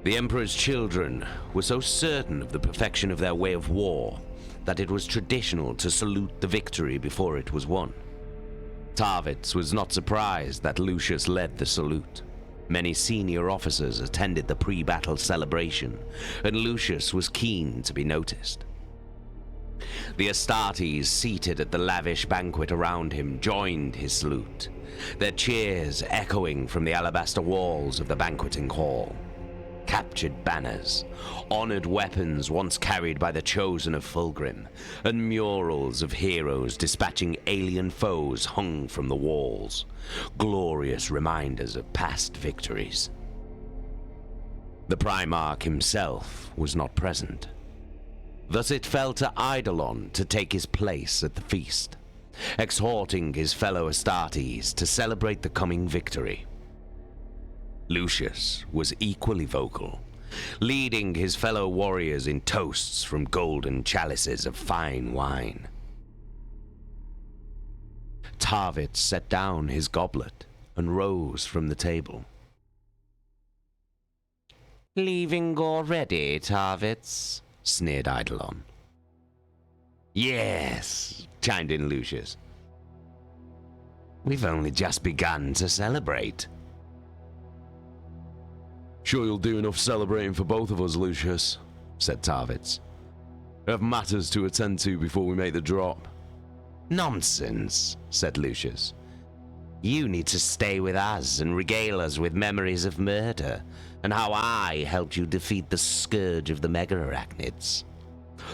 S2: The Emperor's children were so certain of the perfection of their way of war that it was traditional to salute the victory before it was won. Tarvitz was not surprised that Lucius led the salute. Many senior officers attended the pre-battle celebration, and Lucius was keen to be noticed. The Astartes seated at the lavish banquet around him joined his salute, their cheers echoing from the alabaster walls of the banqueting hall. Captured banners, honored weapons once carried by the chosen of Fulgrim, and murals of heroes dispatching alien foes hung from the walls, glorious reminders of past victories. The Primarch himself was not present. Thus it fell to Eidolon to take his place at the feast, exhorting his fellow Astartes to celebrate the coming victory. Lucius was equally vocal, leading his fellow warriors in toasts from golden chalices of fine wine. Tarvitz set down his goblet and rose from the table.
S3: Leaving already, Tarvitz? Sneered Eidolon.
S2: Yes, chimed in Lucius.
S3: We've only just begun to celebrate.
S4: Sure you'll do enough celebrating for both of us, Lucius, said Tarvitz. I have matters to attend to before we make the drop.
S3: Nonsense, said Lucius. You need to stay with us and regale us with memories of murder and how I helped you defeat the scourge of the mega-arachnids.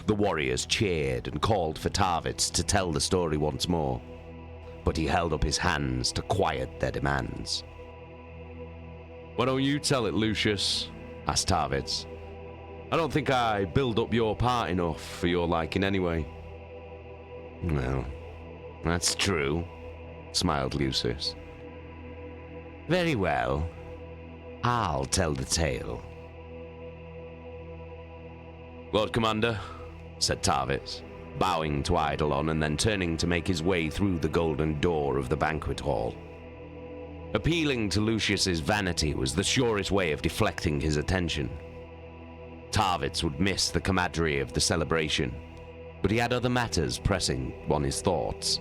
S2: The warriors cheered and called for Tarvitz to tell the story once more, but he held up his hands to quiet their demands.
S4: Why don't you tell it, Lucius?
S2: Asked Tarvitz.
S4: I don't think I build up your part enough for your liking anyway.
S2: Well, that's true, smiled Lucius.
S3: Very well. I'll tell the tale.
S2: Lord Commander, said Tarvitz, bowing to Eidolon and then turning to make his way through the golden door of the banquet hall. Appealing to Lucius's vanity was the surest way of deflecting his attention. Tarvitz would miss the camaraderie of the celebration, but he had other matters pressing on his thoughts.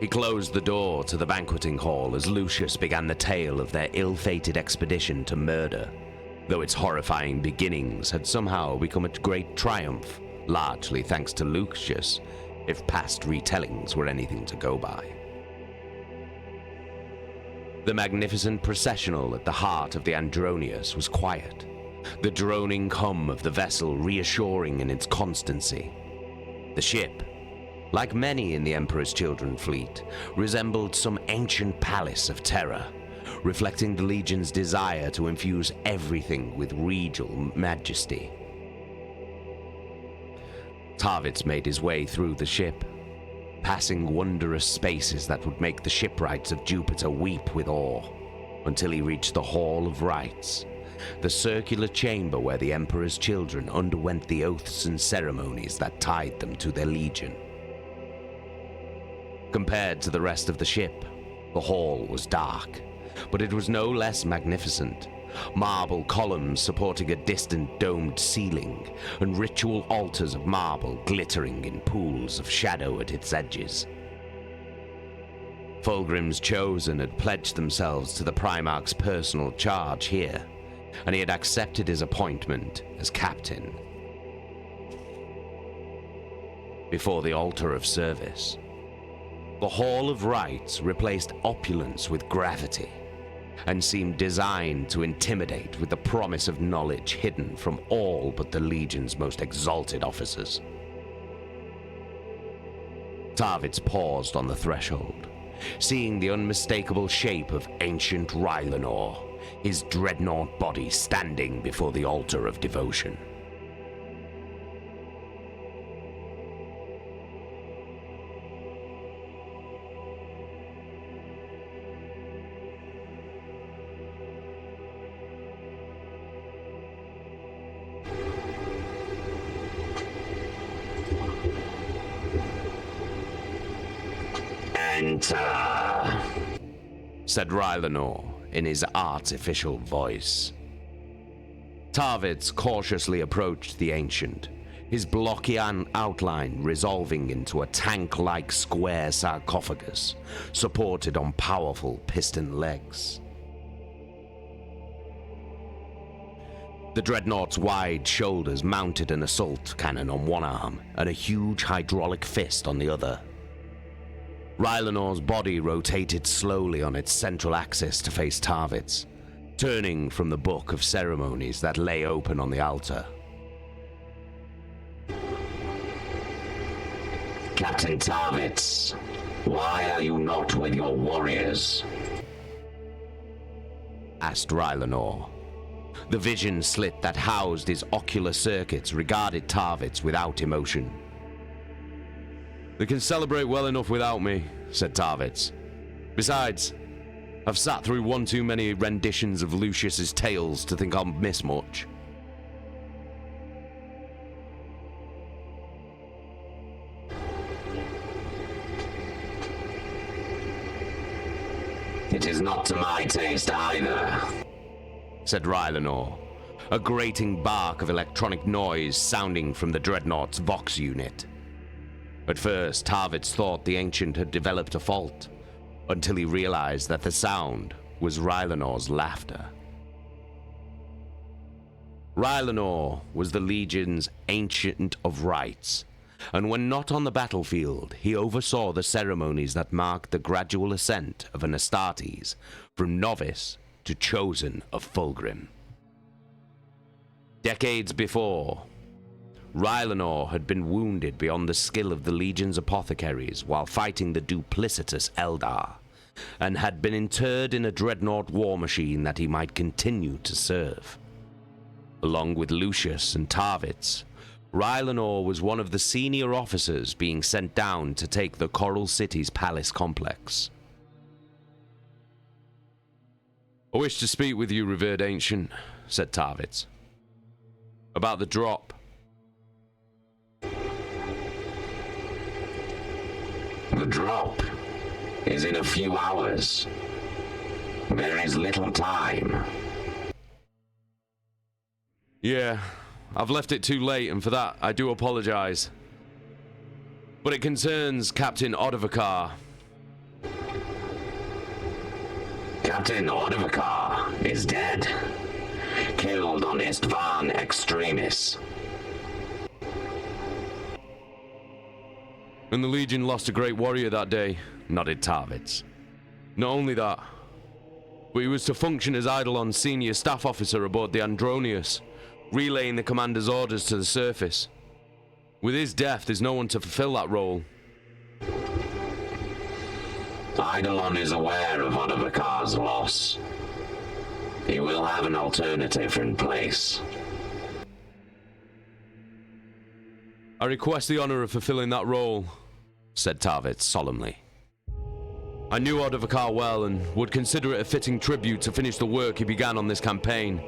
S2: He closed the door to the banqueting hall as Lucius began the tale of their ill-fated expedition to murder, though its horrifying beginnings had somehow become a great triumph largely thanks to Lucius, if past retellings were anything to go by. The magnificent processional at the heart of the Andronius was quiet, the droning hum of the vessel reassuring in its constancy. The ship, like many in the Emperor's Children fleet, resembled some ancient palace of terror, reflecting the Legion's desire to infuse everything with regal majesty. Tarvitz made his way through the ship, passing wondrous spaces that would make the shipwrights of Jupiter weep with awe, until he reached the Hall of Rites, the circular chamber where the Emperor's Children underwent the oaths and ceremonies that tied them to their legion. Compared to the rest of the ship, the hall was dark, but it was no less magnificent. Marble columns supporting a distant domed ceiling, and ritual altars of marble glittering in pools of shadow at its edges. Fulgrim's Chosen had pledged themselves to the Primarch's personal charge here, and he had accepted his appointment as captain. Before the altar of service, the Hall of Rites replaced opulence with gravity, and seemed designed to intimidate with the promise of knowledge hidden from all but the Legion's most exalted officers. Tarvitz paused on the threshold, seeing the unmistakable shape of ancient Rylanor, his dreadnought body standing before the altar of devotion.
S3: Enter,
S2: said Rylanor in his artificial voice. Tarvitz cautiously approached the Ancient, his blocky outline resolving into a tank-like square sarcophagus, supported on powerful piston legs. The dreadnought's wide shoulders mounted an assault cannon on one arm and a huge hydraulic fist on the other. Rylanor's body rotated slowly on its central axis to face Tarvitz, turning from the book of ceremonies that lay open on the altar.
S3: Captain Tarvitz, why are you not with your warriors?
S2: Asked Rylanor. The vision slit that housed his ocular circuits regarded Tarvitz without emotion. They can celebrate well enough without me, said Tarvitz. Besides, I've sat through one too many renditions of Lucius's tales to think I'll miss much.
S3: It is not to my taste either,
S2: said Rylanor, a grating bark of electronic noise sounding from the dreadnought's Vox unit. At first, Tarvitz thought the Ancient had developed a fault, until he realized that the sound was Rylanor's laughter. Rylanor was the Legion's Ancient of Rites, and when not on the battlefield, he oversaw the ceremonies that marked the gradual ascent of an Astartes from novice to chosen of Fulgrim. Decades before, Rylanor had been wounded beyond the skill of the Legion's apothecaries while fighting the duplicitous Eldar, and had been interred in a dreadnought war machine that he might continue to serve. Along with Lucius and Tarvitz, Rylanor was one of the senior officers being sent down to take the Coral City's palace complex. I wish to speak with you, revered Ancient, said Tarvitz. About the drop.
S3: The drop is in a few hours. There is little time.
S2: Yeah, I've left it too late, and for that I do apologize. But it concerns Captain Odovacar.
S3: Captain Odovacar is dead. Killed on Istvan Extremis.
S4: And the Legion lost a great warrior that day, nodded Tarvitz. Not only that, but he was to function as Eidolon's senior staff officer aboard the Andronius, relaying the commander's orders to the surface. With his death, there's no one to fulfill that role.
S5: Eidolon is aware of Odovakar's loss. He will have an alternative in place.
S4: I request the honor of fulfilling that role, said Tarvitz solemnly. I knew Odovakar well and would consider it a fitting tribute to finish the work he began on this campaign.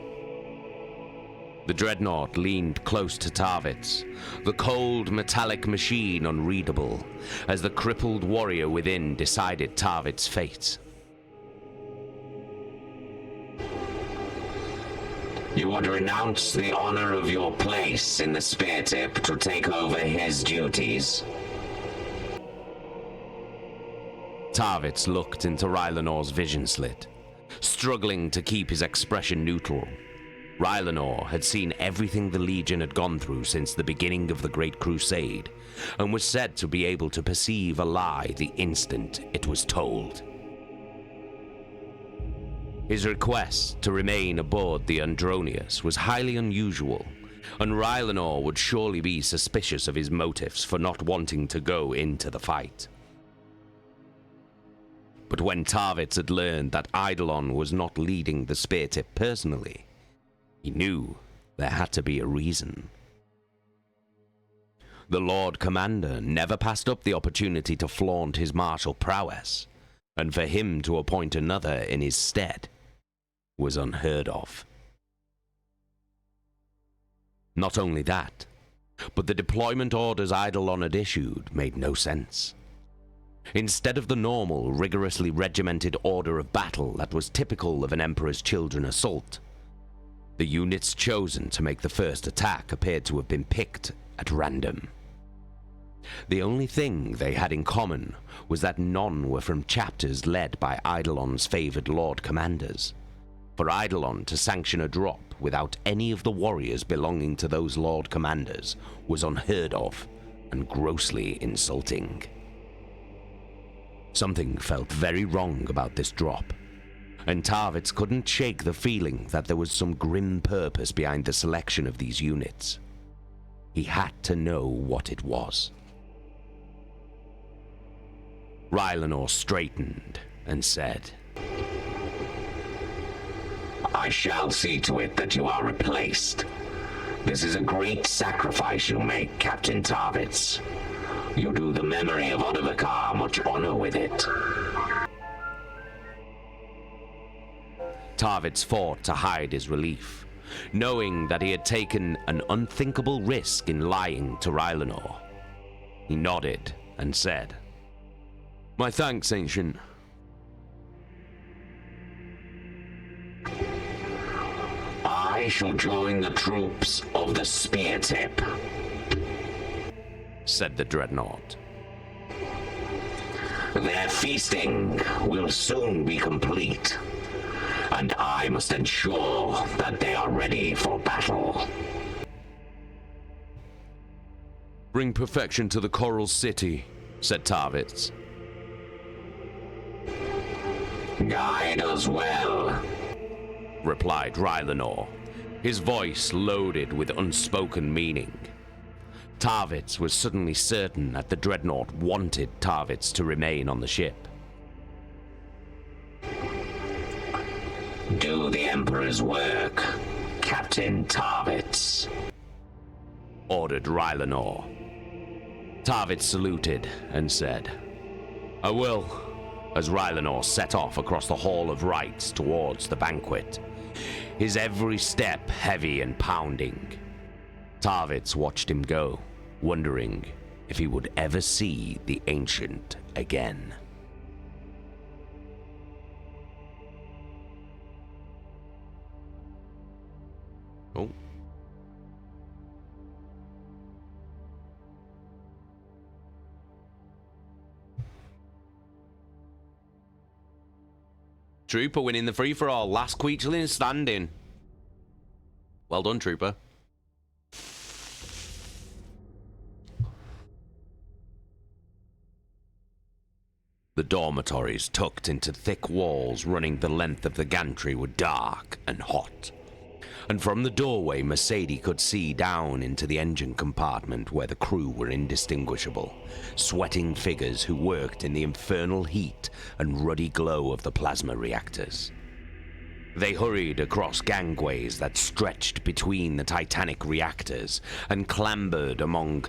S4: The dreadnought leaned close to Tarvitz, the cold metallic machine unreadable, as the crippled warrior within decided Tarvitz's fate.
S5: You would renounce the honor of your place in the spear tip to take over his duties.
S2: Tarvitz looked into Rylanor's vision slit, struggling to keep his expression neutral. Rylanor had seen everything the Legion had gone through since the beginning of the Great Crusade, and was said to be able to perceive a lie the instant it was told. His request to remain aboard the Andronius was highly unusual, and Rylanor would surely be suspicious of his motives for not wanting to go into the fight. But when Tarvitz had learned that Eidolon was not leading the spear tip personally, he knew there had to be a reason. The Lord Commander never passed up the opportunity to flaunt his martial prowess, and for him to appoint another in his stead was unheard of. Not only that, but the deployment orders Eidolon had issued made no sense. Instead of the normal, rigorously regimented order of battle that was typical of an Emperor's Children assault, the units chosen to make the first attack appeared to have been picked at random. The only thing they had in common was that none were from chapters led by Eidolon's favored Lord Commanders. For Eidolon to sanction a drop without any of the warriors belonging to those Lord Commanders was unheard of and grossly insulting. Something felt very wrong about this drop, and Tarvitz couldn't shake the feeling that there was some grim purpose behind the selection of these units. He had to know what it was. Rylanor straightened and said,
S5: I shall see to it that you are replaced. This is a great sacrifice you make, Captain Tarvitz. You do the memory of Odovakar much honor with it.
S2: Tarvitz fought to hide his relief, knowing that he had taken an unthinkable risk in lying to Rylanor. He nodded and said,
S4: My thanks, Ancient.
S5: I shall join the troops of the spear tip,
S2: said the dreadnought.
S5: Their feasting will soon be complete, and I must ensure that they are ready for battle.
S4: Bring perfection to the Coral City, said Tarvitz.
S5: Guide us well,
S2: replied Rylanor, his voice loaded with unspoken meaning. Tarvitz was suddenly certain that the dreadnought wanted Tarvitz to remain on the ship.
S5: Do the Emperor's work, Captain Tarvitz,
S2: ordered Rylanor. Tarvitz saluted and said,
S4: I will,
S2: as Rylanor set off across the Hall of Rites towards the banquet, his every step heavy and pounding. Tarvitz watched him go, wondering if he would ever see the Ancient again. Oh. Trooper winning the free-for-all. Last Queechlin standing. Well done, Trooper.
S4: The dormitories, tucked into thick walls running the length of the gantry, were dark and hot. And from the doorway, Mercedes could see down into the engine compartment where the crew were indistinguishable, sweating figures who worked in the infernal heat and ruddy glow of the plasma reactors. They hurried across gangways that stretched between the titanic reactors and clambered among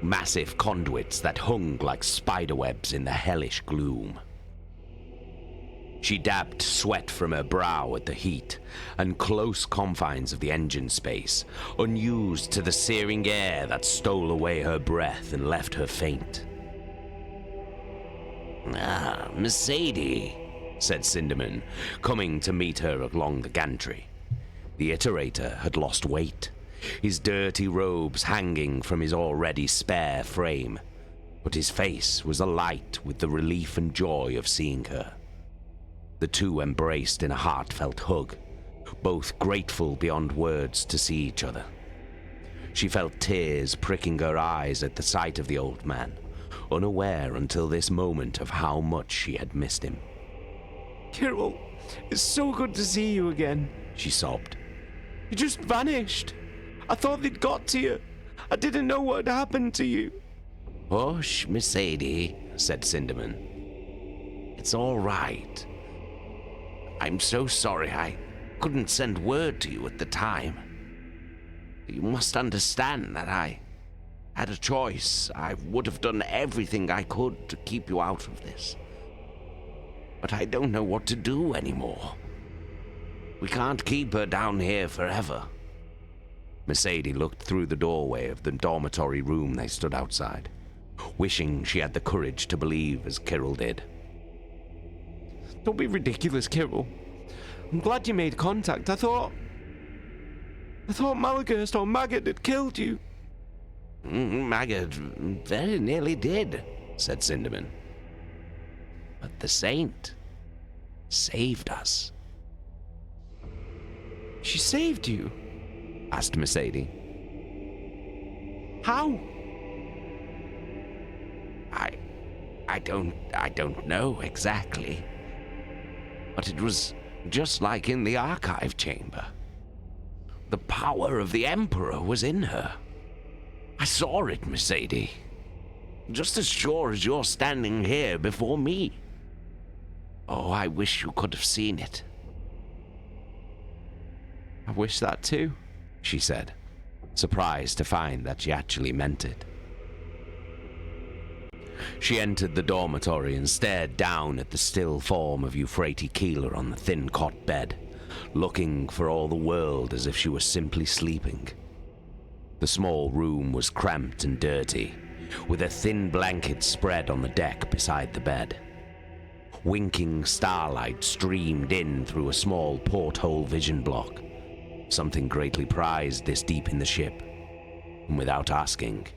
S4: massive conduits that hung like spiderwebs in the hellish gloom. She dabbed sweat from her brow at the heat and close confines of the engine space, unused to the searing air that stole away her breath and left her faint.
S3: "Ah, Mercedes,"
S4: said Cinderman, coming to meet her along the gantry. The iterator had lost weight, his dirty robes hanging from his already spare frame, but his face was alight with the relief and joy of seeing her. The two embraced in a heartfelt hug, both grateful beyond words to see each other. She felt tears pricking her eyes at the sight of the old man, unaware until this moment of how much she had missed him.
S2: Kirill, it's so good to see you again, she sobbed. You just vanished. I thought they'd got to you. I didn't know what had happened to you.
S3: "Hush, Mercedes," said Cinderman. "It's all right. I'm so sorry I couldn't send word to you at the time. You must understand that I had a choice. I would have done everything I could to keep you out of this. But I don't know what to do anymore. We can't keep her down here forever."
S4: Mercedes looked through the doorway of the dormitory room they stood outside, wishing she had the courage to believe as Kirill did.
S2: Don't be ridiculous, Kirill. I'm glad you made contact. I thought Malagurst or Maggot had killed you.
S3: Maggot very nearly did, said Cinderman. But the saint saved us.
S2: She saved you?
S4: Asked Mercedes.
S2: How?
S3: I don't know exactly. But it was just like in the archive chamber. The power of the Emperor was in her. I saw it, Mercedes. Just as sure as you're standing here before me. Oh, I wish you could have seen it.
S2: I wish that too,
S4: she said, surprised to find that she actually meant it. She entered the dormitory and stared down at the still form of Euphrates Keeler on the thin cot bed, looking for all the world as if she was simply sleeping. The small room was cramped and dirty, with a thin blanket spread on the deck beside the bed. Winking starlight streamed in through a small porthole vision block, something greatly prized this deep in the ship, and without asking,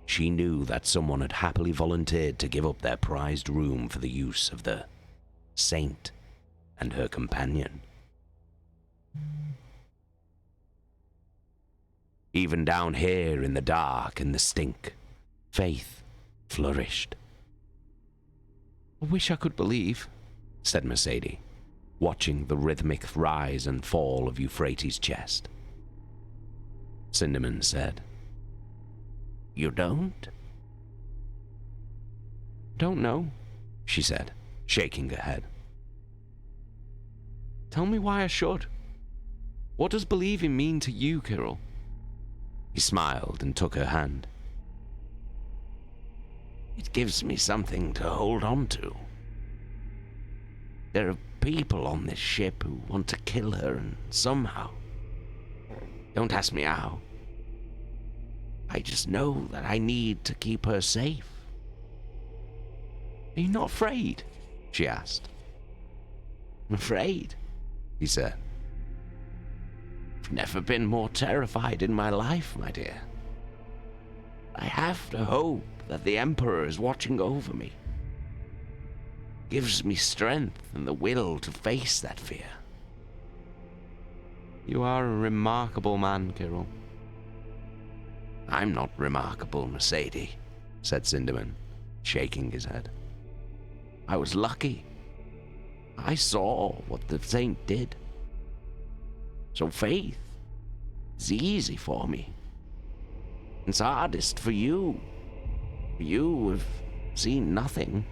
S4: she knew that someone had happily volunteered to give up their prized room for the use of the saint and her companion. Even down here in the dark and the stink, faith flourished.
S2: I wish I could believe,
S4: said Mercedes, watching the rhythmic rise and fall of Euphrates' chest. Cinderman said,
S3: You don't?
S2: Don't know,
S4: she said, shaking her head.
S2: Tell me why I should. What does believing mean to you, Kirill?
S4: He smiled and took her hand.
S3: It gives me something to hold on to. There are people on this ship who want to kill her, and somehow, don't ask me how, I just know that I need to keep her safe.
S2: Are you not afraid?
S4: She asked.
S3: I'm afraid,
S4: he said.
S3: I've never been more terrified in my life, my dear. I have to hope that the Emperor is watching over me. Gives me strength and the will to face that fear.
S2: You are a remarkable man, Kirill.
S3: I'm not remarkable, Mercedes,
S4: said Cinderman, shaking his head.
S3: I was lucky. I saw what the saint did. So faith is easy for me. It's hardest for you. You have seen nothing.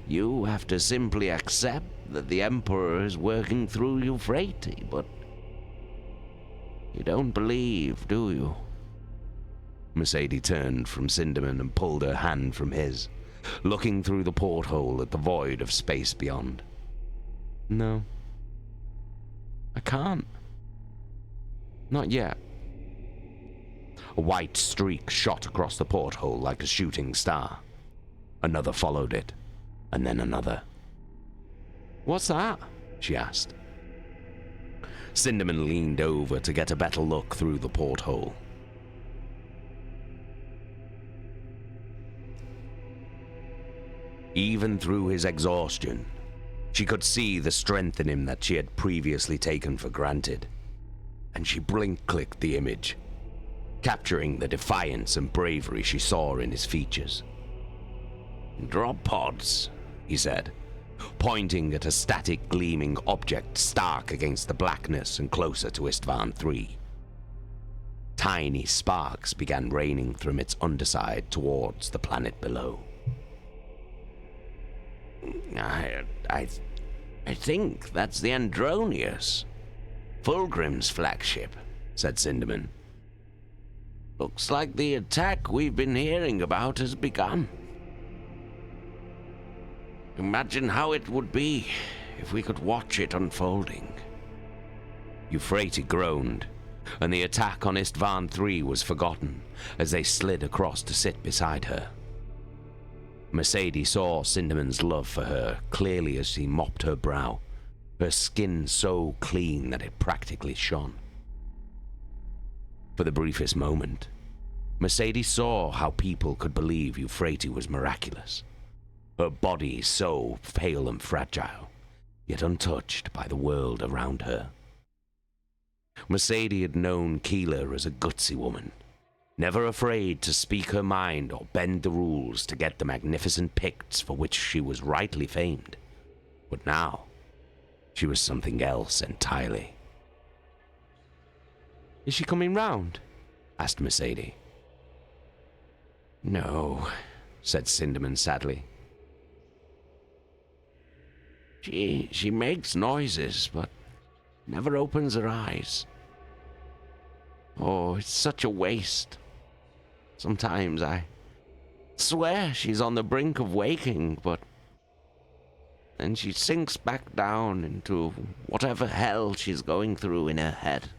S3: You have to simply accept that the Emperor is working through Euphrates, but you don't believe, do you?
S2: Mercedes turned from Cinderman and pulled her hand from his, looking through the porthole at the void of space beyond. No. I can't. Not yet. A white streak shot across the porthole like a shooting star. Another followed it, and then another. What's that? She asked. Cinderman leaned over to get a better look through the porthole. Even through his exhaustion, she could see the strength in him that she had previously taken for granted, and she blink-clicked the image, capturing the defiance and bravery she saw in his features. "Drop pods," he said, pointing at a static gleaming object stark against the blackness and closer to Istvan III. Tiny sparks began raining from its underside towards the planet below. I think that's the Andronius, Fulgrim's flagship," said Cinderman. "Looks like the attack we've been hearing about has begun. Imagine how it would be if we could watch it unfolding." Euphrates groaned, and the attack on Istvan III was forgotten as they slid across to sit beside her. Mercedes saw Cinderman's love for her clearly as she mopped her brow, her skin so clean that it practically shone. For the briefest moment, Mercedes saw how people could believe Euphrates was miraculous, her body so pale and fragile, yet untouched by the world around her. Mercedes had known Keeler as a gutsy woman, never afraid to speak her mind or bend the rules to get the magnificent picts for which she was rightly famed. But now, she was something else entirely. "Is she coming round?" asked Mercedes. "No," said Cinderman sadly. She makes noises, but never opens her eyes. Oh, it's such a waste. Sometimes I swear she's on the brink of waking, but then she sinks back down into whatever hell she's going through in her head."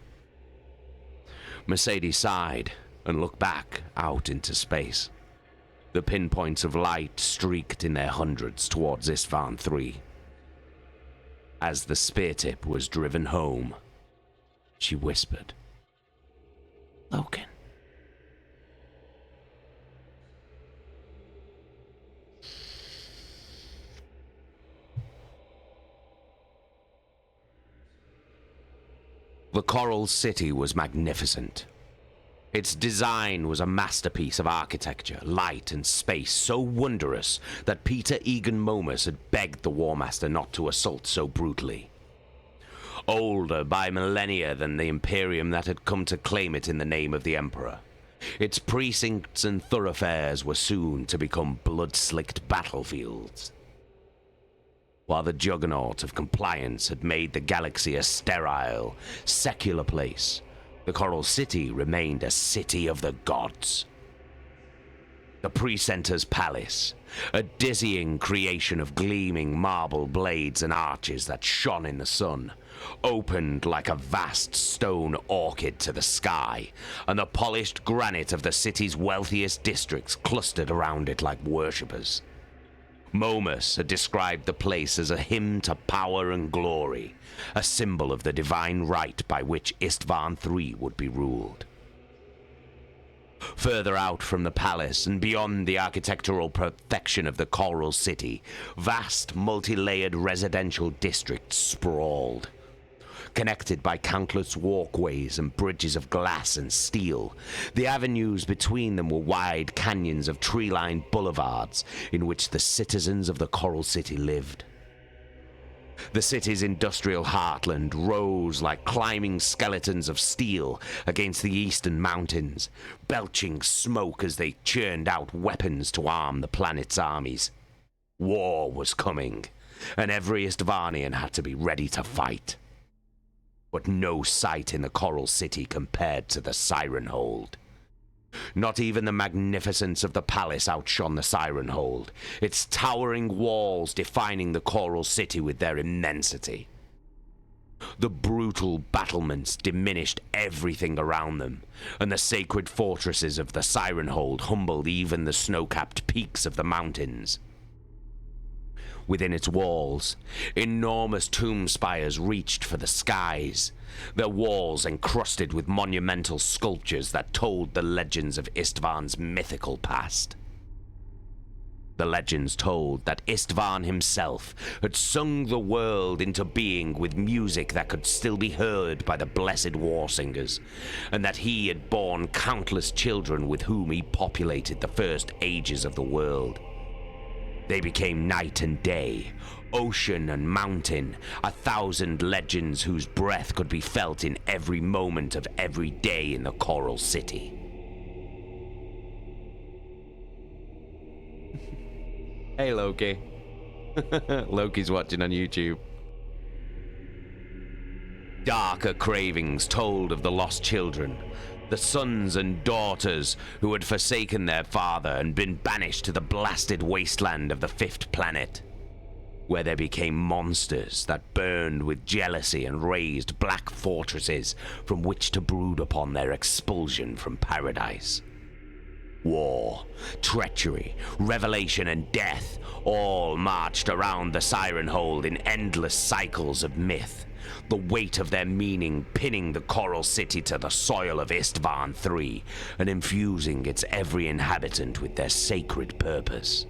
S2: Mercedes sighed and looked back out into space. The pinpoints of light streaked in their hundreds towards Istvan III. As the spear tip was driven home, she whispered, "Loken." The Coral City was magnificent. Its design was a masterpiece of architecture, light, and space so wondrous that Peter Egan Momus had begged the War Master not to assault so brutally. Older by millennia than the Imperium that had come to claim it in the name of the Emperor, its precincts and thoroughfares were soon to become blood-slicked battlefields. While the juggernaut of compliance had made the galaxy a sterile, secular place, the Coral City remained a city of the gods. The Precentor's Palace, a dizzying creation of gleaming marble blades and arches that shone in the sun, opened like a vast stone orchid to the sky, and the polished granite of the city's wealthiest districts clustered around it like worshippers. Momus had described the place as a hymn to power and glory, a symbol of the divine right by which Istvan III would be ruled. Further out from the palace and beyond the architectural perfection of the Coral City, vast multi-layered residential districts sprawled.
S3: connected by countless walkways and bridges of glass and steel. The avenues between them were wide canyons of tree-lined boulevards in which the citizens of the Coral City lived. The city's industrial heartland rose like climbing skeletons of steel against the eastern mountains, belching smoke as they churned out weapons to arm the planet's armies. War was coming, and every Istvanian had to be ready to fight. But no sight in the Coral City compared to the Siren Hold. Not even the magnificence of the palace outshone the Siren Hold, its towering walls defining the Coral City with their immensity. The brutal battlements diminished everything around them, and the sacred fortresses of the Siren Hold humbled even the snow-capped peaks of the mountains. Within its walls, enormous tomb spires reached for the skies, their walls encrusted with monumental sculptures that told the legends of Istvan's mythical past. The legends told that Istvan himself had sung the world into being with music that could still be heard by the blessed war singers, and that he had borne countless children with whom he populated the first ages of the world. They became night and day, ocean and mountain, 1,000 legends whose breath could be felt in every moment of every day in the Coral City.
S2: Hey, Loki. Loki's watching on YouTube.
S3: Darker cravings told of the lost children, the sons and daughters who had forsaken their father and been banished to the blasted wasteland of the fifth planet, where they became monsters that burned with jealousy and raised black fortresses from which to brood upon their expulsion from paradise. War, treachery, revelation, and death all marched around the Siren Hold in endless cycles of myth, the weight of their meaning pinning the Coral City to the soil of Istvan III and infusing its every inhabitant with their sacred purpose.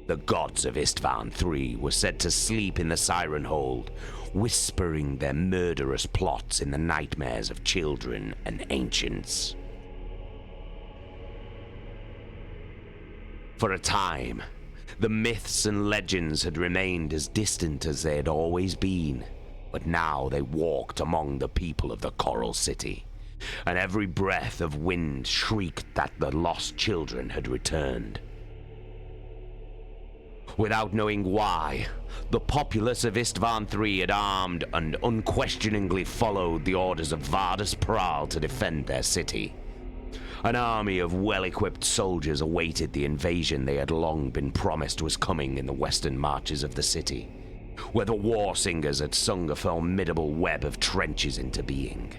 S3: The gods of Istvan III were said to sleep in the Siren Hold, whispering their murderous plots in the nightmares of children and ancients. For a time, the myths and legends had remained as distant as they had always been, but now they walked among the people of the Coral City, and every breath of wind shrieked that the lost children had returned. Without knowing why, the populace of Istvan III had armed and unquestioningly followed the orders of Vardus Pral to defend their city. An army of well-equipped soldiers awaited the invasion they had long been promised was coming in the western marches of the city, where the war singers had sung a formidable web of trenches into being.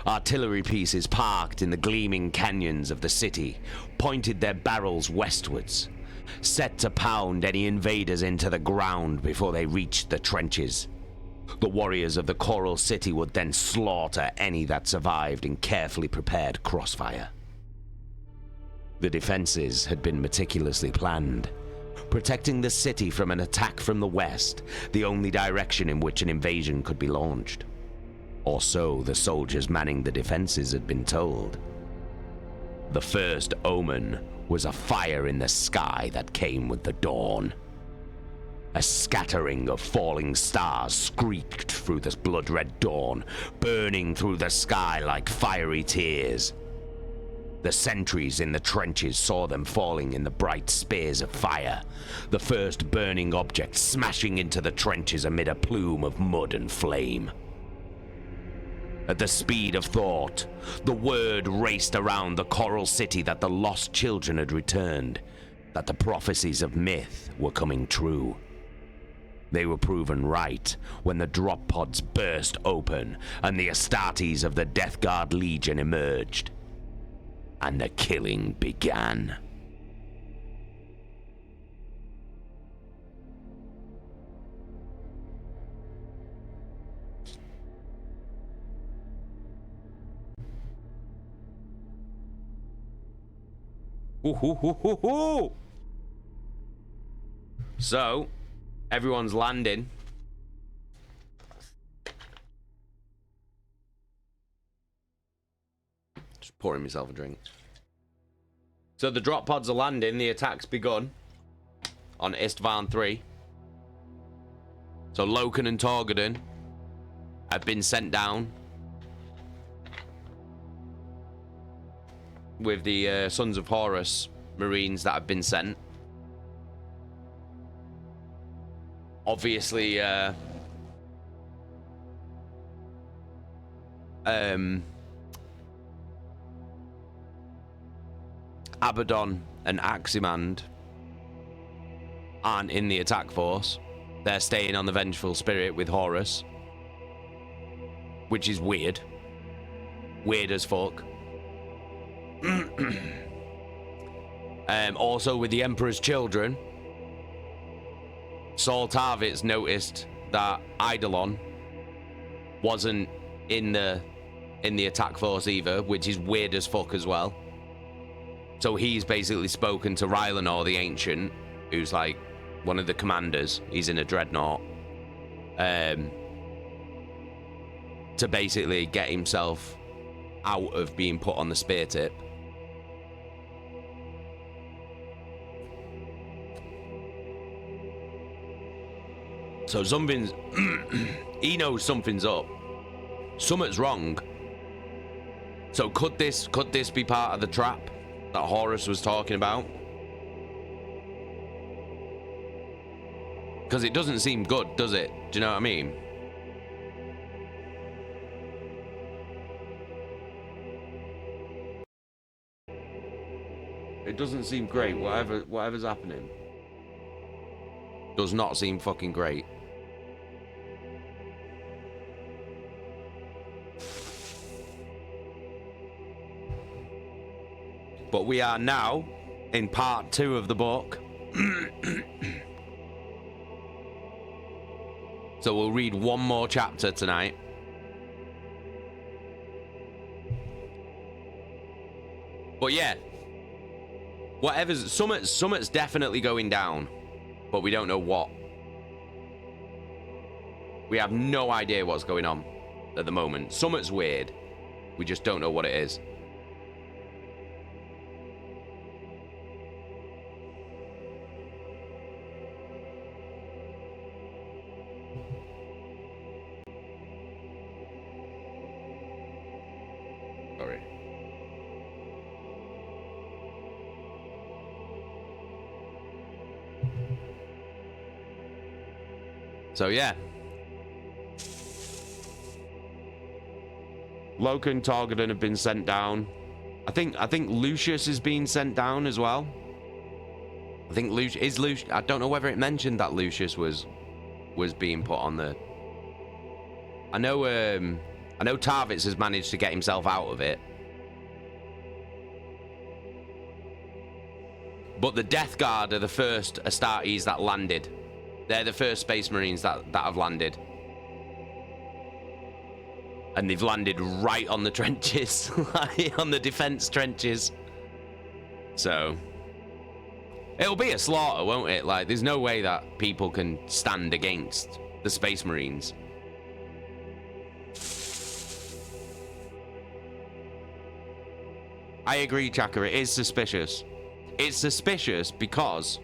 S3: Artillery pieces parked in the gleaming canyons of the city pointed their barrels westwards, set to pound any invaders into the ground before they reached the trenches. The warriors of the Coral City would then slaughter any that survived in carefully prepared crossfire. The defenses had been meticulously planned, protecting the city from an attack from the west, the only direction in which an invasion could be launched. Or so the soldiers manning the defenses had been told. The first omen was a fire in the sky that came with the dawn. A scattering of falling stars screeched through this blood-red dawn, burning through the sky like fiery tears. The sentries in the trenches saw them falling in the bright spears of fire, the first burning object smashing into the trenches amid a plume of mud and flame. At the speed of thought, the word raced around the Coral City that the lost children had returned, that the prophecies of myth were coming true. They were proven right when the drop pods burst open and the Astartes of the Death Guard Legion emerged. And the killing began.
S2: So, everyone's landing. Just pouring myself a drink. So the drop pods are landing. The attack's begun on Istvan 3. So Loken and Torgadon have been sent down with the Sons of Horus Marines that have been sent. Obviously, Abaddon and Aximand aren't in the attack force. They're staying on the Vengeful Spirit with Horus, which is weird. Weird as fuck. Also with the Emperor's Children, Saul Tarvitz noticed that Eidolon wasn't in the attack force either, which is weird as fuck as well. So he's basically spoken to Rylanor the Ancient, who's like one of the commanders. He's in a dreadnought, to basically get himself out of being put on the spear tip. So something's he knows something's up. Something's wrong. So could this be part of the trap that Horus was talking about? Because it doesn't seem good, does it? Do you know what I mean? It doesn't seem great. Whatever's happening does not seem fucking great. But we are now in part 2 of the book. So we'll read one more chapter tonight. But yeah, Summit's definitely going down, but we don't know what. We have no idea what's going on at the moment. Summit's weird. We just don't know what it is. Sorry. So yeah, Loken and Targadon have been sent down. I think Lucius is being sent down as well. I think Lucius. I don't know whether it mentioned that Lucius was being put on the. I know Tarvitz has managed to get himself out of it, but the Death Guard are the first Astartes that landed. They're the first Space Marines that have landed. And they've landed right on the trenches, on the defense trenches. So it'll be a slaughter, won't it? Like, there's no way that people can stand against the Space Marines. I agree, Chaka. It is suspicious. It's suspicious because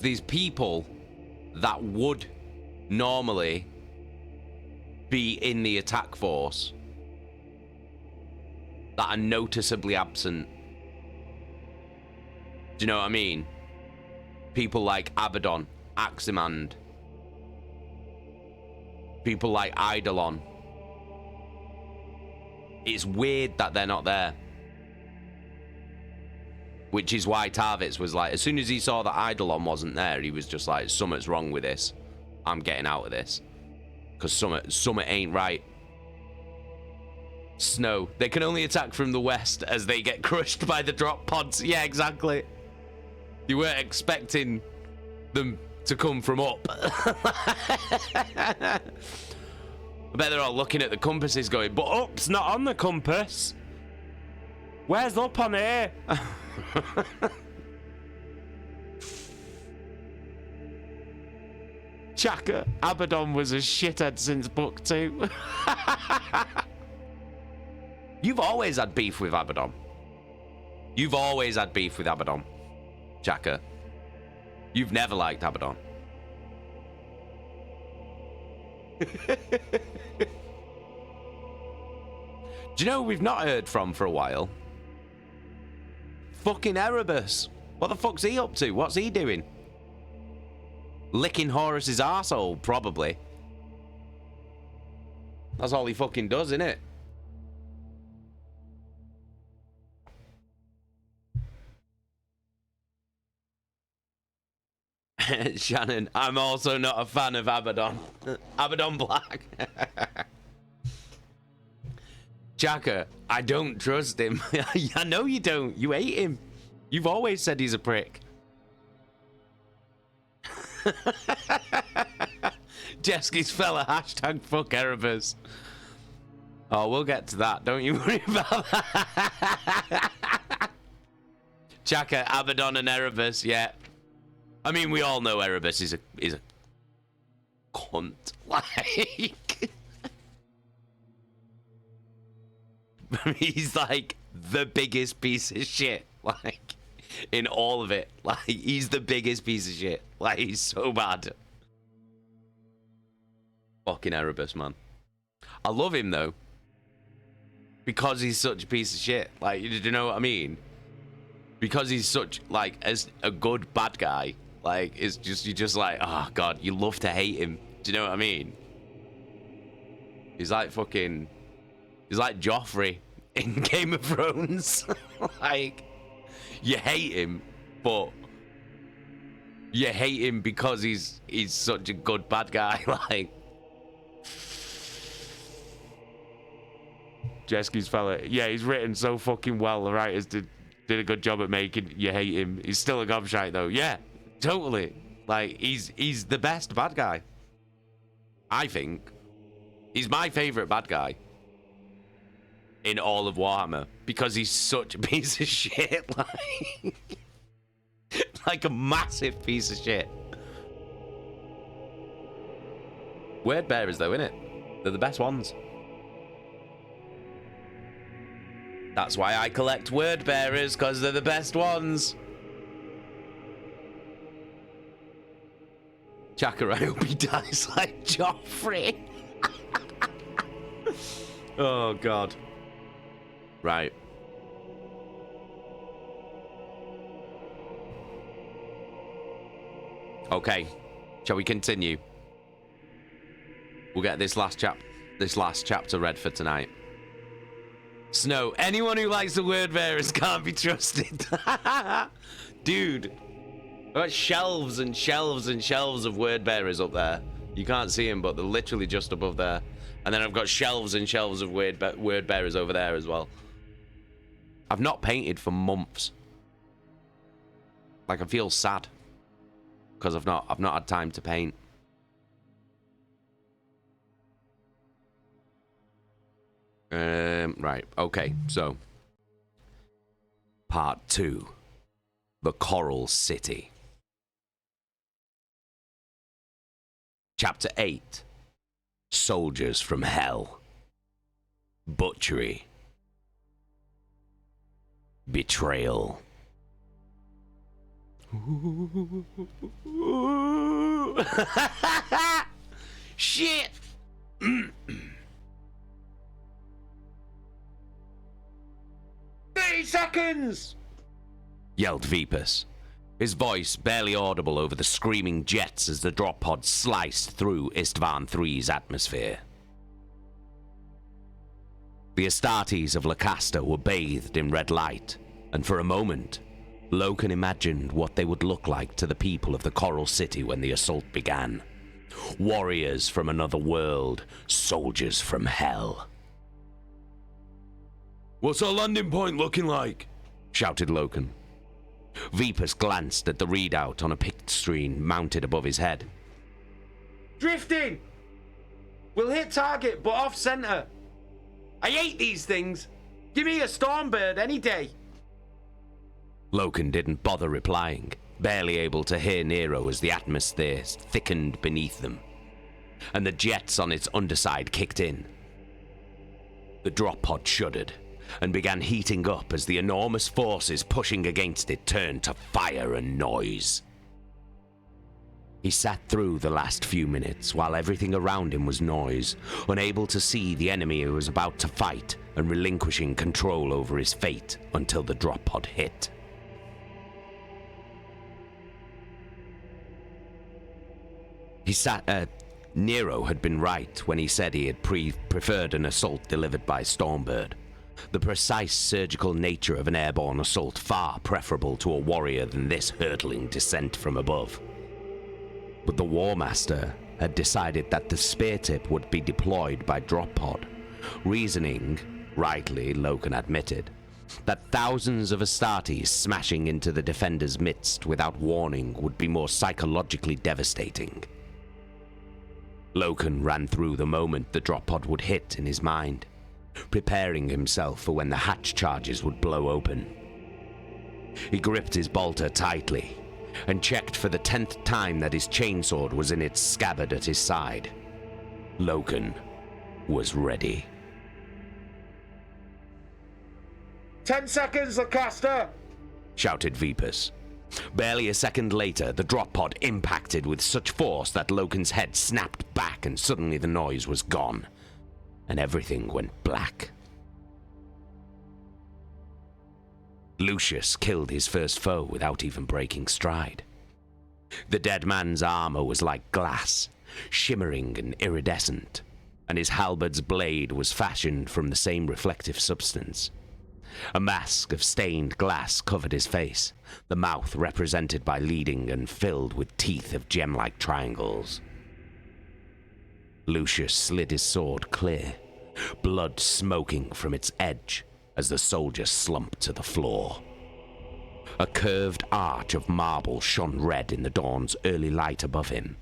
S2: these people that would normally be in the attack force that are noticeably absent. Do you know what I mean? People like Abaddon, Aximand, people like Eidolon. It's weird that they're not there. Which is why Tarvitz was like, as soon as he saw that Eidolon wasn't there, he was just like, something's wrong with this. I'm getting out of this. Because something ain't right. Snow. They can only attack from the west as they get crushed by the drop pods. Yeah, exactly. You weren't expecting them to come from up. I bet they're all looking at the compasses going, but up's not on the compass. Where's up on here? Chaka, Abaddon was a shithead since book 2. You've always had beef with Abaddon. You've always had beef with Abaddon, Chaka. You've never liked Abaddon. Do you know who we've not heard from for a while? Fucking Erebus. What the fuck's he up to? What's he doing? Licking Horus's arsehole, probably. That's all he fucking does, isn't it? Shannon, I'm also not a fan of Abaddon. Abaddon Black. Chaka, I don't trust him. I know you don't. You hate him. You've always said he's a prick. Jesky's fella, hashtag fuck Erebus. Oh, we'll get to that. Don't you worry about that. Chaka, Abaddon and Erebus, yeah. I mean, we all know Erebus is a cunt. Like, he's like the biggest piece of shit. Like, in all of it. Like, he's the biggest piece of shit. Like, he's so bad. Fucking Erebus, man. I love him, though. Because he's such a piece of shit. Like, do you know what I mean? Because he's such, like, as a good bad guy. Like, it's just, you're just like, oh, God, you love to hate him. Do you know what I mean? He's like fucking... He's like Joffrey in Game of Thrones. Like, you hate him, but... You hate him because he's such a good bad guy. Like... Jesky's fella. Yeah, he's written so fucking well. The writers did a good job at making you hate him. He's still a gobshite, though. Yeah. Totally. Like, he's the best bad guy. I think. He's my favourite bad guy. In all of Warhammer. Because he's such a piece of shit. Like, like a massive piece of shit. Word bearers, though, innit? They're the best ones. That's why I collect word bearers, because they're the best ones. Chaka, I hope he dies like Joffrey. Oh, God. Right. Okay. Shall we continue? We'll get this last chapter read for tonight. Snow. Anyone who likes the word bearers can't be trusted. Dude. I've got shelves and shelves and shelves of word bearers up there. You can't see them, but they're literally just above there. And then I've got shelves and shelves of word bearers over there as well. I've not painted for months. Like, I feel sad because I've not had time to paint. Right. Okay. So, part 2, the Coral City. Chapter 8, Soldiers from Hell. Butchery. Betrayal. Shit! 30 seconds! Yelled Vipus, his voice barely audible over the screaming jets as the drop pod sliced through Istvan III's atmosphere. The Astartes of Lacasta were bathed in red light, and for a moment, Loken imagined what they would look like to the people of the Coral City when the assault began. Warriors from another world, soldiers from hell. "What's our landing point looking like?" shouted Loken. Vipus glanced at the readout on a pict screen mounted above his head. "Drifting! We'll hit target, but off-center. I hate these things. Give me a Stormbird any day." Loken didn't bother replying. barely able to hear Nero as the atmosphere thickened beneath them, and the jets on its underside kicked in. The drop pod shuddered and began heating up as the enormous forces pushing against it turned to fire and noise. He sat through the last few minutes while everything around him was noise, unable to see the enemy he was about to fight and relinquishing control over his fate until the drop pod hit. Nero had been right when he said he had preferred an assault delivered by Stormbird. The precise surgical nature of an airborne assault far preferable to a warrior than this hurtling descent from above. But the War Master had decided that the spear tip would be deployed by drop pod, reasoning, rightly Loken admitted, that thousands of Astartes smashing into the defender's midst without warning would be more psychologically devastating. Loken ran through the moment the drop pod would hit in his mind, preparing himself for when the hatch charges would blow open. He gripped his bolter tightly and checked for the 10th time that his chainsword was in its scabbard at his side. Loken was ready.
S6: 10 seconds, Lacaster!
S2: Shouted Vipus. Barely a second later, the drop pod impacted with such force that Loken's head snapped back and suddenly the noise was gone, and everything went black. Lucius killed his first foe without even breaking stride. The dead man's armor was like glass, shimmering and iridescent, and his halberd's blade was fashioned from the same reflective substance. A mask of stained glass covered his face, the mouth represented by leading and filled with teeth of gem-like triangles. Lucius slid his sword clear, blood smoking from its edge as the soldier slumped to the floor. A curved arch of marble shone red in the dawn's early light above him,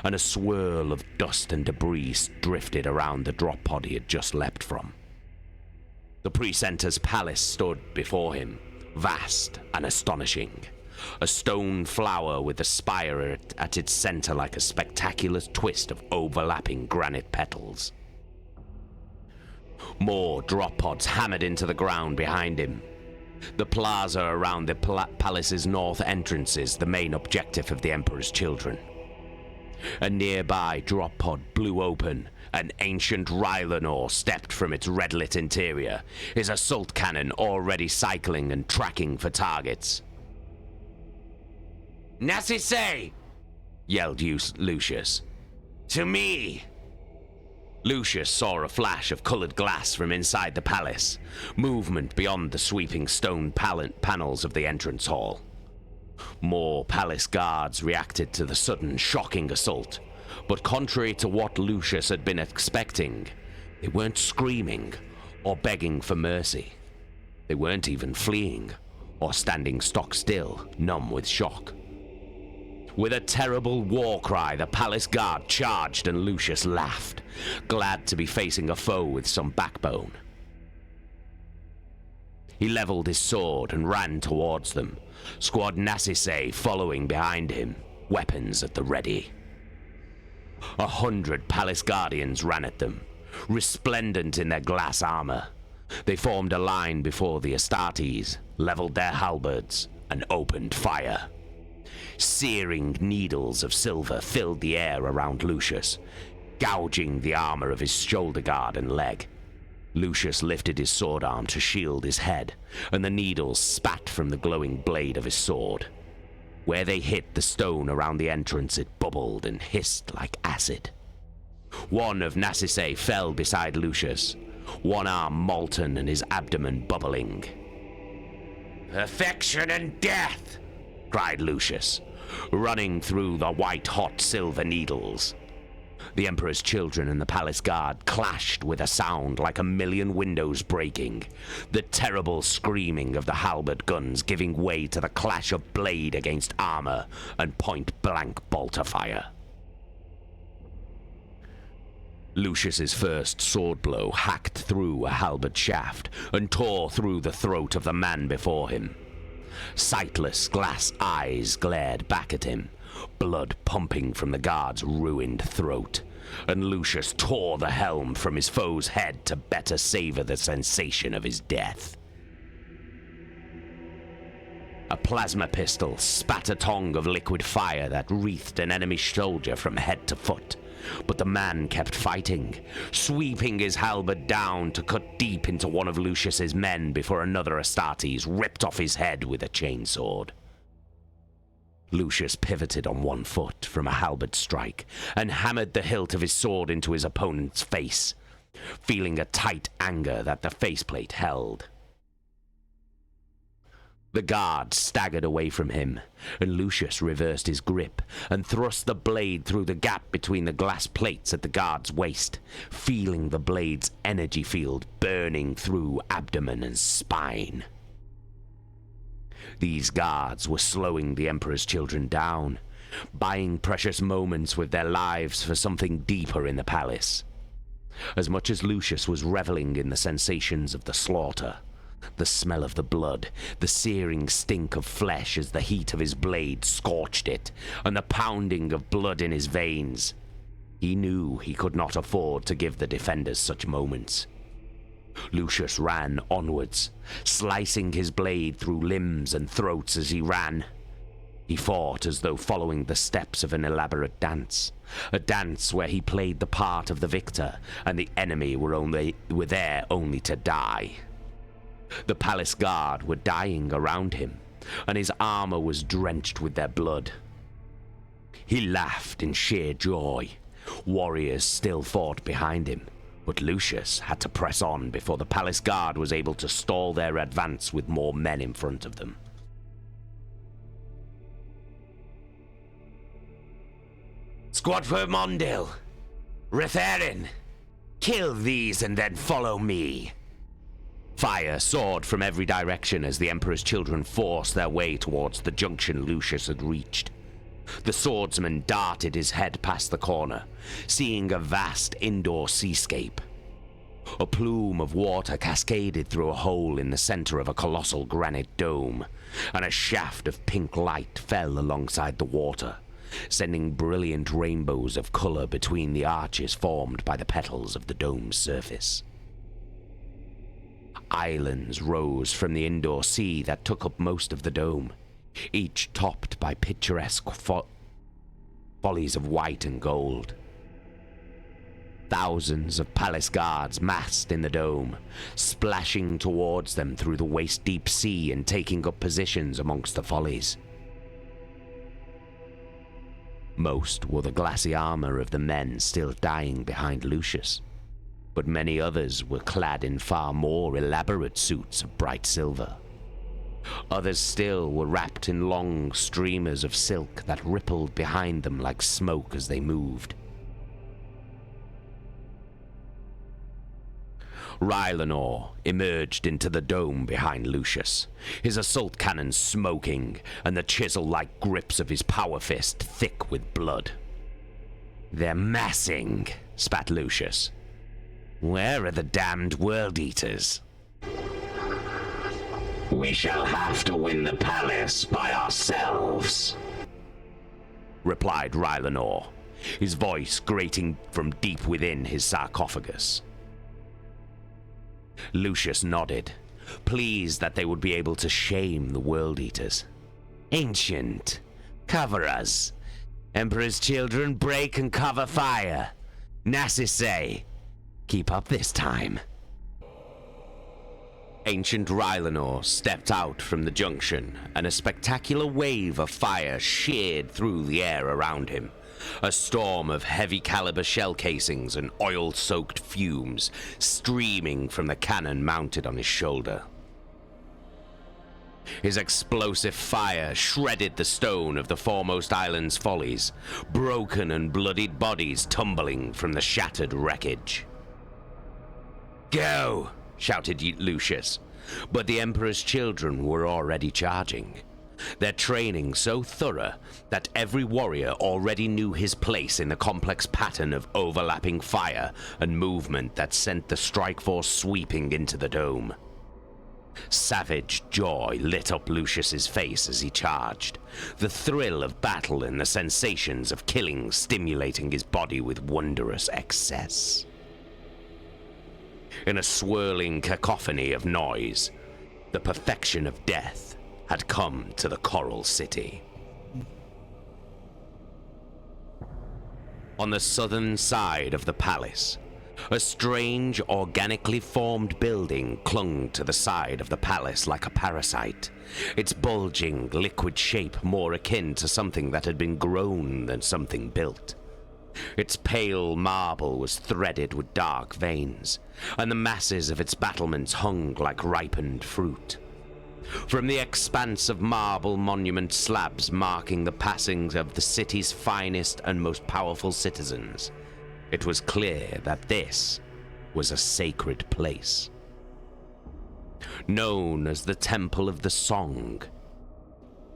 S2: and a swirl of dust and debris drifted around the drop pod he had just leapt from. The precentor's palace stood before him, vast and astonishing, a stone flower with a spire at its center like a spectacular twist of overlapping granite petals. More drop pods hammered into the ground behind him. The plaza around the palace's north entrance is the main objective of the Emperor's children. A nearby drop pod blew open. An ancient Rylanor stepped from its red-lit interior, his assault cannon already cycling and tracking for targets. "Nassise!" yelled Lucius. "To me!" Lucius saw a flash of colored glass from inside the palace, movement beyond the sweeping stone panels of the entrance hall. More palace guards reacted to the sudden, shocking assault, but contrary to what Lucius had been expecting, they weren't screaming or begging for mercy. They weren't even fleeing or standing stock still, numb with shock. With a terrible war cry, the palace guard charged and Lucius laughed, glad to be facing a foe with some backbone. He leveled his sword and ran towards them, Squad Nassise following behind him, weapons at the ready. 100 palace guardians ran at them, resplendent in their glass armor. They formed a line before the Astartes, leveled their halberds, and opened fire. Searing needles of silver filled the air around Lucius, gouging the armor of his shoulder guard and leg. Lucius lifted his sword arm to shield his head, and the needles spat from the glowing blade of his sword. Where they hit the stone around the entrance, it bubbled and hissed like acid. One of Nassise fell beside Lucius, one arm molten and his abdomen bubbling. "Perfection and death!" cried Lucius, running through the white-hot silver needles. The Emperor's children and the palace guard clashed with a sound like a million windows breaking, the terrible screaming of the halberd guns giving way to the clash of blade against armor and point-blank bolter fire. Lucius's first sword blow hacked through a halberd shaft and tore through the throat of the man before him.
S3: Sightless glass eyes glared back at him, blood pumping from the guard's ruined throat, and Lucius tore the helm from his foe's head to better savor the sensation of his death. A plasma pistol spat a tongue of liquid fire that wreathed an enemy soldier from head to foot, but the man kept fighting, sweeping his halberd down to cut deep into one of Lucius's men before another Astartes ripped off his head with a chainsword. Lucius pivoted on one foot from a halberd strike and hammered the hilt of his sword into his opponent's face, feeling a tight anger that the faceplate held. The guard staggered away from him, and Lucius reversed his grip and thrust the blade through the gap between the glass plates at the guard's waist, feeling the blade's energy field burning through abdomen and spine. These guards were slowing the Emperor's children down, buying precious moments with their lives for something deeper in the palace. As much as Lucius was reveling in the sensations of the slaughter, the smell of the blood, the searing stink of flesh as the heat of his blade scorched it, and the pounding of blood in his veins, he knew he could not afford to give the defenders such moments. Lucius ran onwards, slicing his blade through limbs and throats as he ran. He fought as though following the steps of an elaborate dance, a dance where he played the part of the victor, and the enemy were there only to die. The palace guard were dying around him, and his armor was drenched with their blood. He laughed in sheer joy. Warriors still fought behind him, but Lucius had to press on before the palace guard was able to stall their advance with more men in front of them. Squad for Mondil! Retherin! Kill these and then follow me! Fire soared from every direction as the Emperor's children forced their way towards the junction Lucius had reached. The swordsman darted his head past the corner, seeing a vast indoor seascape. A plume of water cascaded through a hole in the center of a colossal granite dome, and a shaft of pink light fell alongside the water, sending brilliant rainbows of color between the arches formed by the petals of the dome's surface. Islands rose from the indoor sea that took up most of the dome, each topped by picturesque follies of white and gold. Thousands of palace guards massed in the dome, splashing towards them through the waist-deep sea and taking up positions amongst the follies. Most wore the glassy armor of the men still dying behind Lucius, but many others were clad in far more elaborate suits of bright silver. Others still were wrapped in long streamers of silk that rippled behind them like smoke as they moved. Rylanor emerged into the dome behind Lucius, his assault cannon smoking and the chisel-like grips of his power fist thick with blood. "They're massing," spat Lucius. "Where are the damned World Eaters?"
S5: We shall have to win the palace by ourselves,
S3: replied Rylanor, his voice grating from deep within his sarcophagus. Lucius nodded, pleased that they would be able to shame the World Eaters. "Ancient, cover us. Emperor's children, break and cover fire. Nassisay, keep up this time." Ancient Rylanor stepped out from the junction, and a spectacular wave of fire sheared through the air around him. A storm of heavy caliber shell casings and oil-soaked fumes streaming from the cannon mounted on his shoulder. His explosive fire shredded the stone of the foremost island's follies, broken and bloodied bodies tumbling from the shattered wreckage. "Go!" shouted Lucius, but the Emperor's children were already charging, their training so thorough that every warrior already knew his place in the complex pattern of overlapping fire and movement that sent the strike force sweeping into the dome. Savage joy lit up Lucius's face as he charged, the thrill of battle and the sensations of killing stimulating his body with wondrous excess. In a swirling cacophony of noise, the perfection of death had come to the Coral City. On the southern side of the palace, a strange, organically formed building clung to the side of the palace like a parasite, its bulging, liquid shape more akin to something that had been grown than something built. Its pale marble was threaded with dark veins, and the masses of its battlements hung like ripened fruit. From the expanse of marble monument slabs marking the passings of the city's finest and most powerful citizens, it was clear that this was a sacred place. Known as the Temple of the Song,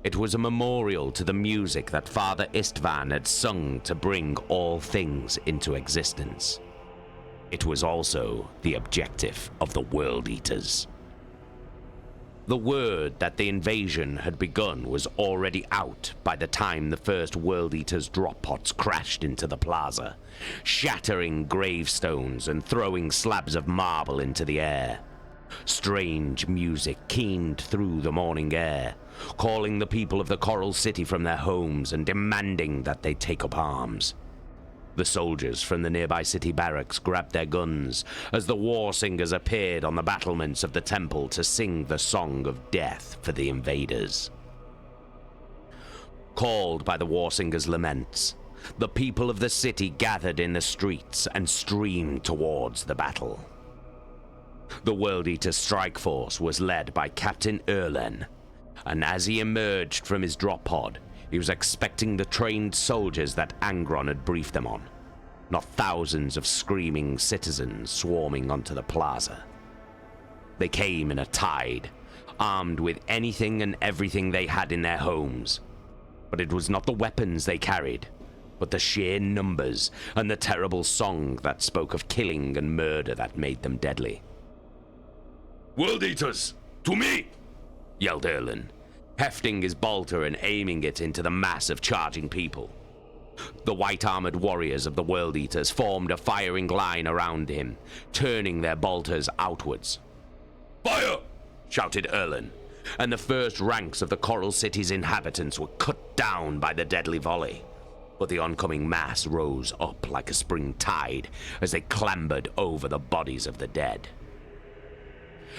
S3: it was a memorial to the music that Father Istvan had sung to bring all things into existence. It was also the objective of the World Eaters. The word that the invasion had begun was already out by the time the first World Eaters drop pods crashed into the plaza, shattering gravestones and throwing slabs of marble into the air. Strange music keened through the morning air, calling the people of the Coral City from their homes and demanding that they take up arms. The soldiers from the nearby city barracks grabbed their guns as the war singers appeared on the battlements of the temple to sing the song of death for the invaders. Called by the war singers' laments, the people of the city gathered in the streets and streamed towards the battle. The World Eater strike force was led by Captain Erlen, and as he emerged from his drop pod, he was expecting the trained soldiers that Angron had briefed them on, not thousands of screaming citizens swarming onto the plaza. They came in a tide, armed with anything and everything they had in their homes. But it was not the weapons they carried, but the sheer numbers and the terrible song that spoke of killing and murder that made them deadly.
S4: World Eaters, to me!
S3: Yelled Erlen, hefting his bolter and aiming it into the mass of charging people. The white-armored warriors of the World Eaters formed a firing line around him, turning their bolters outwards.
S4: Fire!
S3: Shouted Erlen, and the first ranks of the Coral City's inhabitants were cut down by the deadly volley. But the oncoming mass rose up like a spring tide as they clambered over the bodies of the dead.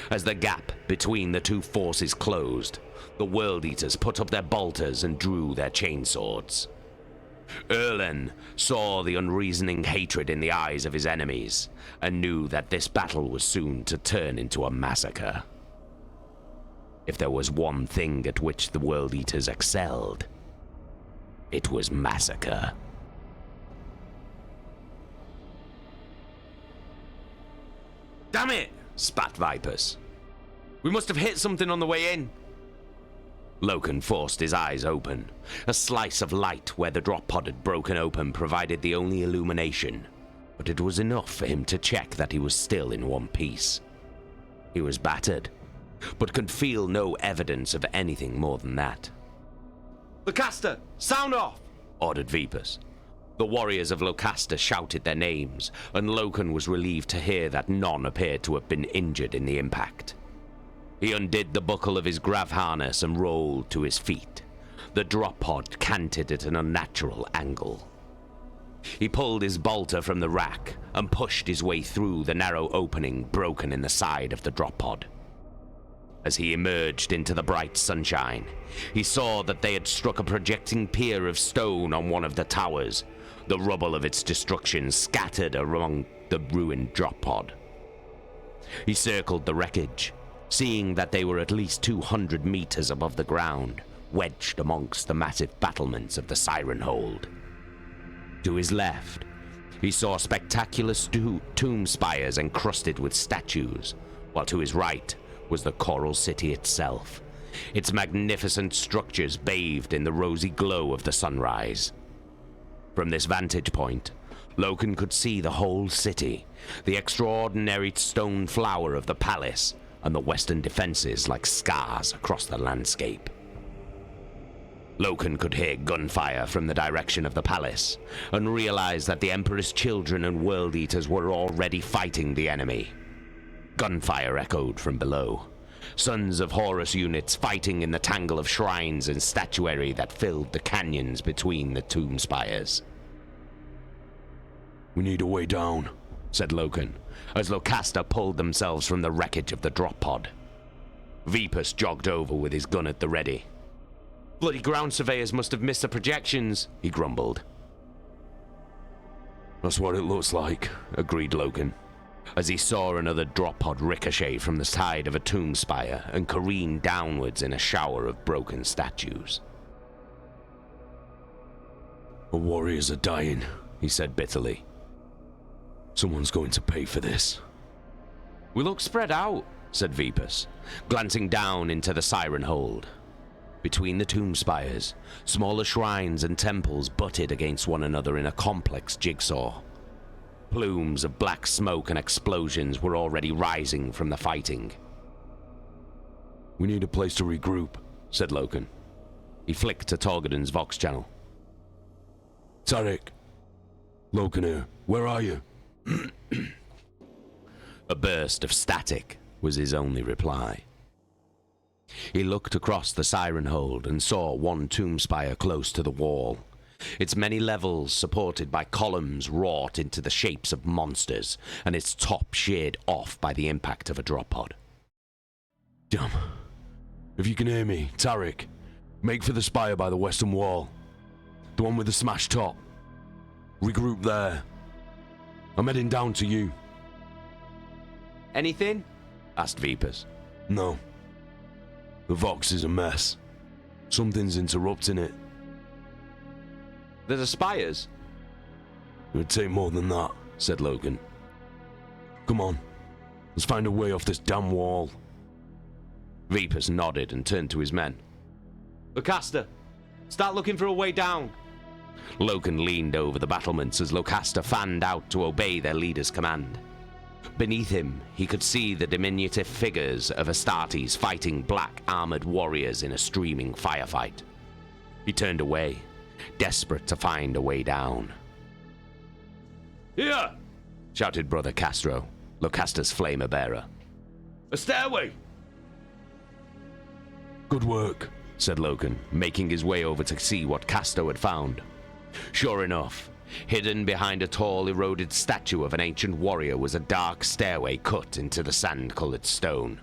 S3: As the gap between the two forces closed, the World Eaters put up their bolters and drew their chainswords. Erlen saw the unreasoning hatred in the eyes of his enemies and knew that this battle was soon to turn into a massacre. If there was one thing at which the World Eaters excelled, it was massacre.
S4: Damn it!
S3: Spat Vipers.
S4: We must have hit something on the way in.
S3: Loken forced his eyes open. A slice of light where the drop pod had broken open provided the only illumination, but it was enough for him to check that he was still in one piece. He was battered, but could feel no evidence of anything more than that.
S4: Locaster, sound off!
S3: Ordered Vipers. The warriors of Locaster shouted their names, and Loken was relieved to hear that none appeared to have been injured in the impact. He undid the buckle of his grav harness and rolled to his feet. The drop pod canted at an unnatural angle. He pulled his bolter from the rack and pushed his way through the narrow opening broken in the side of the drop pod. As he emerged into the bright sunshine, he saw that they had struck a projecting pier of stone on one of the towers, the rubble of its destruction scattered among the ruined drop pod. He circled the wreckage, seeing that they were at least 200 meters above the ground, wedged amongst the massive battlements of the Siren Hold. To his left, he saw spectacular tomb spires encrusted with statues, while to his right was the Coral City itself, its magnificent structures bathed in the rosy glow of the sunrise. From this vantage point, Loken could see the whole city, the extraordinary stone flower of the palace, and the western defenses like scars across the landscape. Loken could hear gunfire from the direction of the palace, and realized that the Emperor's children and World Eaters were already fighting the enemy. Gunfire echoed from below. Sons of Horus units fighting in the tangle of shrines and statuary that filled the canyons between the tomb spires.
S4: We need a way down,
S3: said Loken, as Locaster pulled themselves from the wreckage of the drop pod. Vipus jogged over with his gun at the ready.
S2: Bloody ground surveyors must have missed the projections, he grumbled.
S4: That's what it looks like,
S3: agreed Loken, as he saw another drop pod ricochet from the side of a tomb spire and careen downwards in a shower of broken statues.
S4: Our warriors are dying, he said bitterly. Someone's going to pay for this.
S2: We look spread out,
S3: said Vipus, glancing down into the siren hold. Between the tomb spires, smaller shrines and temples butted against one another in a complex jigsaw. Plumes of black smoke and explosions were already rising from the fighting.
S4: We need a place to regroup,
S3: said Loken. He flicked to Torgadon's Vox channel.
S4: Tarek. Loken here. Where are you?
S3: A burst of static was his only reply. He looked across the siren hold and saw one tomb spire close to the wall, its many levels supported by columns wrought into the shapes of monsters, and its top sheared off by the impact of a drop pod.
S4: Damn. If you can hear me, Tarek, make for the spire by the western wall. The one with the smashed top. Regroup there. I'm heading down to you.
S2: Anything?
S3: asked Vipus.
S4: No. The Vox is a mess. Something's interrupting it.
S2: There's spires?
S4: It would take more than that, said Loken. Come on. Let's find a way off this damn wall.
S3: Vipus nodded and turned to his men.
S2: Locaster, start looking for a way down.
S3: Loken leaned over the battlements as Locaster fanned out to obey their leader's command. Beneath him, he could see the diminutive figures of Astartes fighting black armored warriors in a streaming firefight. He turned away, desperate to find a way down.
S4: Here!
S3: Shouted Brother Castro, Locaster's flamer bearer.
S4: A stairway! Good work,
S3: said Loken, making his way over to see what Casto had found. Sure enough, hidden behind a tall, eroded statue of an ancient warrior was a dark stairway cut into the sand-colored stone.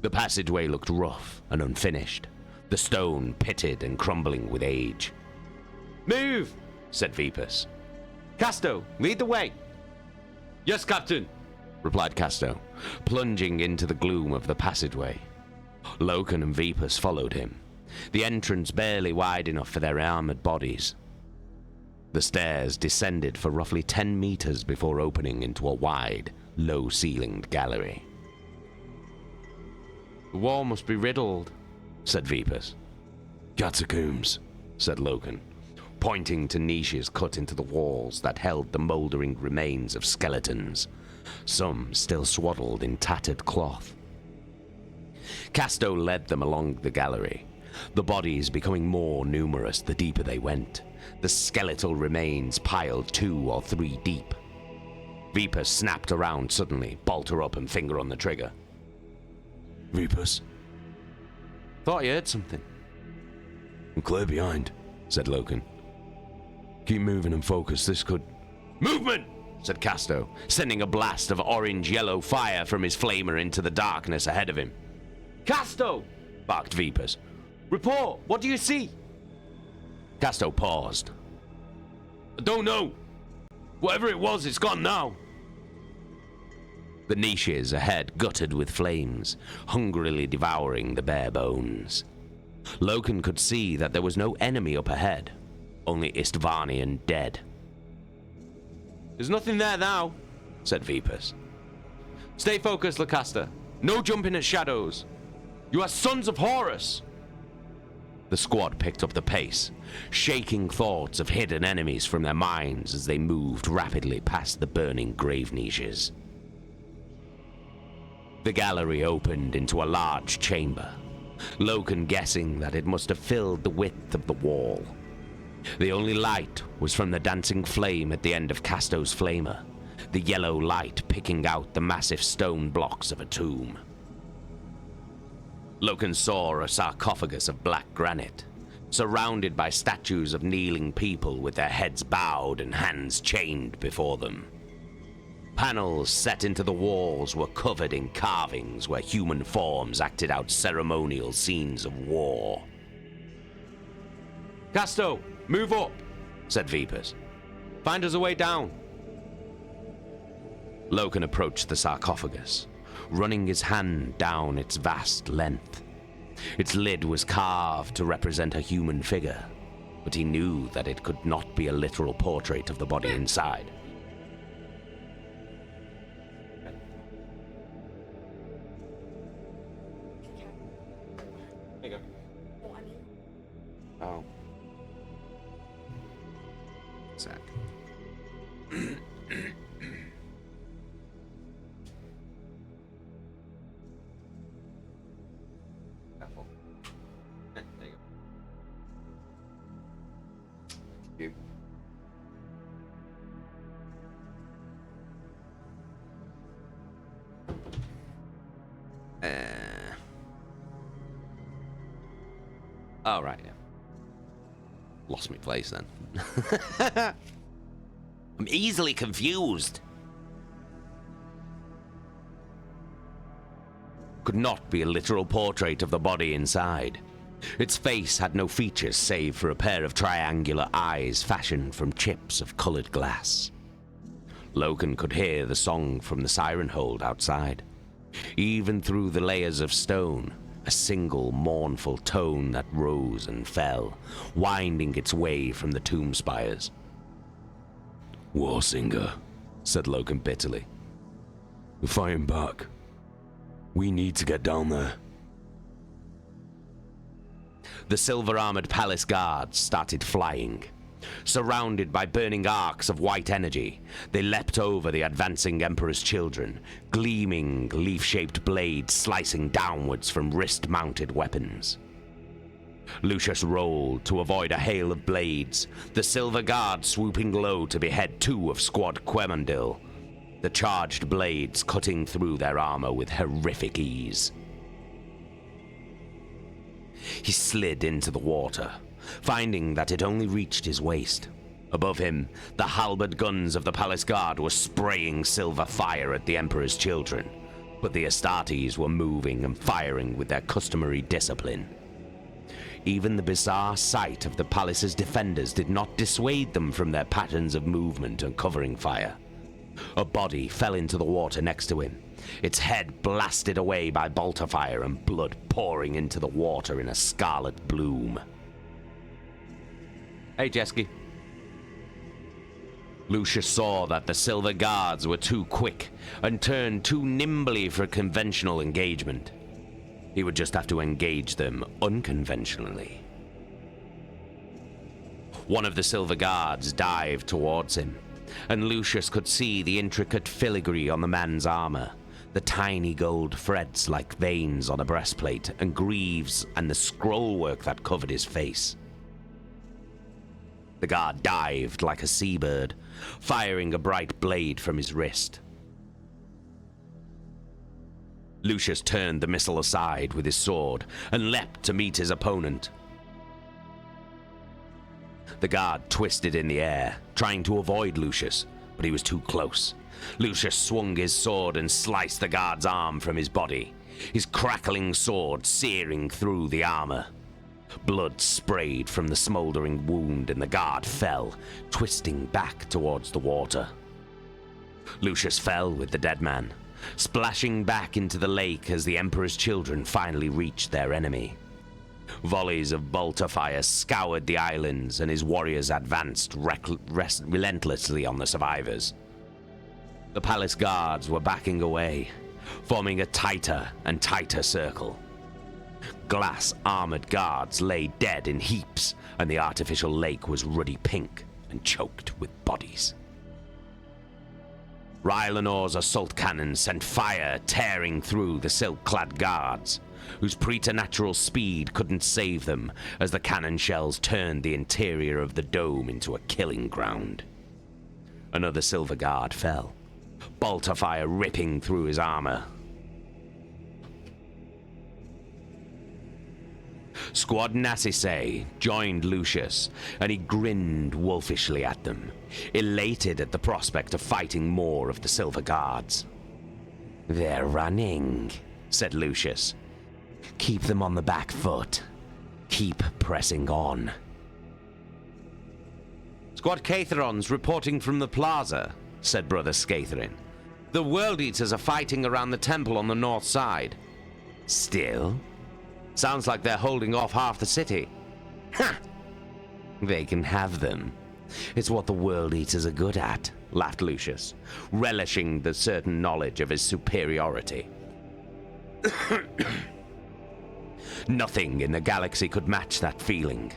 S3: The passageway looked rough and unfinished, the stone pitted and crumbling with age.
S2: Move,
S3: said Vipus.
S2: Casto, lead the way.
S4: Yes, Captain,
S3: replied Casto, plunging into the gloom of the passageway. Loken and Vipus followed him, the entrance barely wide enough for their armored bodies. The stairs descended for roughly 10 meters before opening into a wide, low-ceilinged gallery.
S2: The wall must be riddled,
S3: said Vipus.
S4: Catacombs,
S3: said Loken, pointing to niches cut into the walls that held the mouldering remains of skeletons, some still swaddled in tattered cloth. Casto led them along the gallery, the bodies becoming more numerous the deeper they went, the skeletal remains piled 2 or 3 deep. Vipus snapped around suddenly, bolter up and finger on the trigger.
S4: Vipus?
S2: Thought you heard something.
S4: I'm clear behind, said Loken. Keep moving and focus, this could...
S3: Movement! Said Casto, sending a blast of orange-yellow fire from his flamer into the darkness ahead of him.
S2: Casto!
S3: Barked Vipus.
S2: Report! What do you see?
S3: Casto paused.
S4: I don't know. Whatever it was, it's gone now.
S3: The niches ahead guttered with flames, hungrily devouring the bare bones. Loken could see that there was no enemy up ahead, only Istvanian dead.
S2: There's nothing there now,
S3: said Vipus.
S2: Stay focused, Locaster. No jumping at shadows. You are sons of Horus.
S3: The squad picked up the pace, shaking thoughts of hidden enemies from their minds as they moved rapidly past the burning grave niches. The gallery opened into a large chamber, Loken guessing that it must have filled the width of the wall. The only light was from the dancing flame at the end of Casto's flamer, the yellow light picking out the massive stone blocks of a tomb. Loken saw a sarcophagus of black granite, surrounded by statues of kneeling people with their heads bowed and hands chained before them. Panels set into the walls were covered in carvings where human forms acted out ceremonial scenes of war.
S4: Casto, move up,
S3: said Vipers.
S4: find us a way down.
S3: Loken approached the sarcophagus, running his hand down its vast length. Its lid was carved to represent a human figure, but he knew that it could not be a literal portrait of the body inside.
S2: There you go. Oh. Sec. Careful. There you go. You.
S3: Oh, right, yeah. Lost my place then. I'm easily confused. Could not be a literal portrait of the body inside. Its face had no features save for a pair of triangular eyes fashioned from chips of colored glass. Loken could hear the song from the siren hold outside. Even through the layers of stone, a single mournful tone that rose and fell, winding its way from the tomb spires.
S4: Warsinger, said Loken bitterly. We're fighting back. We need to get down there.
S3: The silver-armored palace guards started flying. Surrounded by burning arcs of white energy, they leapt over the advancing Emperor's children, gleaming leaf-shaped blades slicing downwards from wrist-mounted weapons. Lucius rolled to avoid a hail of blades, the silver guard swooping low to behead two of Squad Quemandil, the charged blades cutting through their armor with horrific ease. He slid into the water, finding that it only reached his waist. Above him, the halberd guns of the palace guard were spraying silver fire at the Emperor's children, but the Astartes were moving and firing with their customary discipline. Even the bizarre sight of the palace's defenders did not dissuade them from their patterns of movement and covering fire. A body fell into the water next to him, its head blasted away by bolter fire and blood pouring into the water in a scarlet bloom.
S2: Hey, Jesky.
S3: Lucius saw that the silver guards were too quick and turned too nimbly for conventional engagement. He would just have to engage them unconventionally. One of the silver guards dived towards him, and Lucius could see the intricate filigree on the man's armor, the tiny gold threads like veins on a breastplate, and greaves and the scrollwork that covered his face. The guard dived like a seabird, firing a bright blade from his wrist. Lucius turned the missile aside with his sword and leapt to meet his opponent. The guard twisted in the air, trying to avoid Lucius, but he was too close. Lucius swung his sword and sliced the guard's arm from his body, his crackling sword searing through the armor. Blood sprayed from the smoldering wound and the guard fell, twisting back towards the water. Lucius fell with the dead man, splashing back into the lake as the Emperor's children finally reached their enemy. Volleys of bolter fire scoured the islands, and his warriors advanced relentlessly on the survivors. The palace guards were backing away, forming a tighter and tighter circle. Glass-armored guards lay dead in heaps, and the artificial lake was ruddy pink and choked with bodies. Rylanor's assault cannon sent fire tearing through the silk-clad guards, whose preternatural speed couldn't save them as the cannon shells turned the interior of the dome into a killing ground. Another silver guard fell, bolt of fire ripping through his armor. Squad Nassisei joined Lucius, and he grinned wolfishly at them, elated at the prospect of fighting more of the Silver Guards. "They're running," said Lucius. "Keep them on the back foot. Keep pressing on."
S2: Squad Catheron's reporting from the plaza, said Brother Scatherin. The World Eaters are fighting around the temple on the north side.
S3: Still?
S2: Sounds like they're holding off half the city.
S3: Ha! They can have them. It's what the World Eaters are good at, laughed Lucius, relishing the certain knowledge of his superiority. Nothing in the galaxy could match that feeling.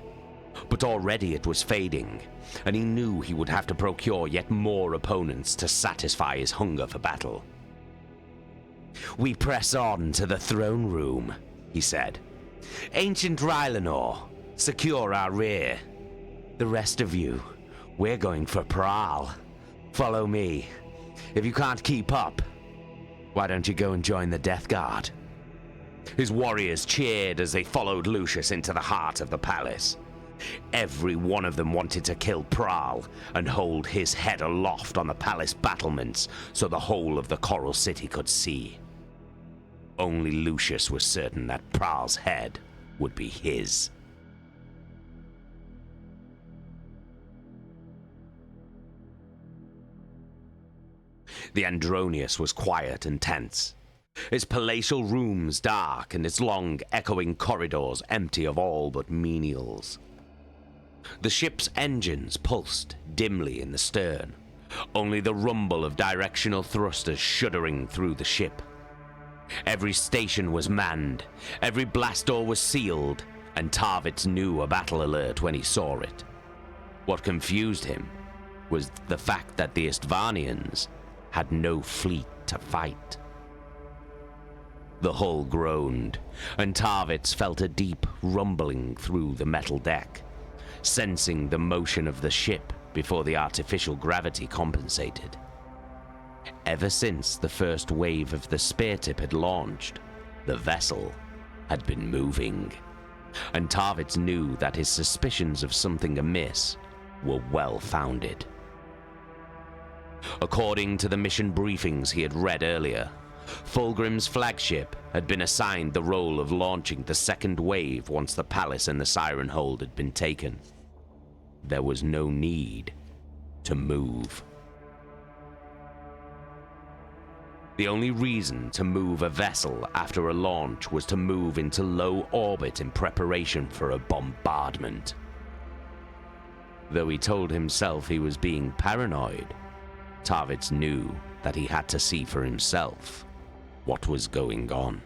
S3: But already it was fading, and he knew he would have to procure yet more opponents to satisfy his hunger for battle. "We press on to the throne room," he said. "Ancient Rylanor, secure our rear. The rest of you, we're going for Prahl. Follow me. If you can't keep up, why don't you go and join the Death Guard?" His warriors cheered as they followed Lucius into the heart of the palace. Every one of them wanted to kill Prahl and hold his head aloft on the palace battlements so the whole of the Coral City could see. Only Lucius was certain that Prahl's head would be his. The Andronius was quiet and tense, its palatial rooms dark and its long, echoing corridors empty of all but menials. The ship's engines pulsed dimly in the stern, only the rumble of directional thrusters shuddering through the ship. Every station was manned, every blast door was sealed, and Tarvitz knew a battle alert when he saw it. What confused him was the fact that the Istvanians had no fleet to fight. The hull groaned, and Tarvitz felt a deep rumbling through the metal deck, sensing the motion of the ship before the artificial gravity compensated. Ever since the first wave of the spear tip had launched, the vessel had been moving, and Tarvitz knew that his suspicions of something amiss were well founded. According to the mission briefings he had read earlier, Fulgrim's flagship had been assigned the role of launching the second wave once the palace and the Siren Hold had been taken. There was no need to move. The only reason to move a vessel after a launch was to move into low orbit in preparation for a bombardment. Though he told himself he was being paranoid, Tarvitz knew that he had to see for himself what was going on.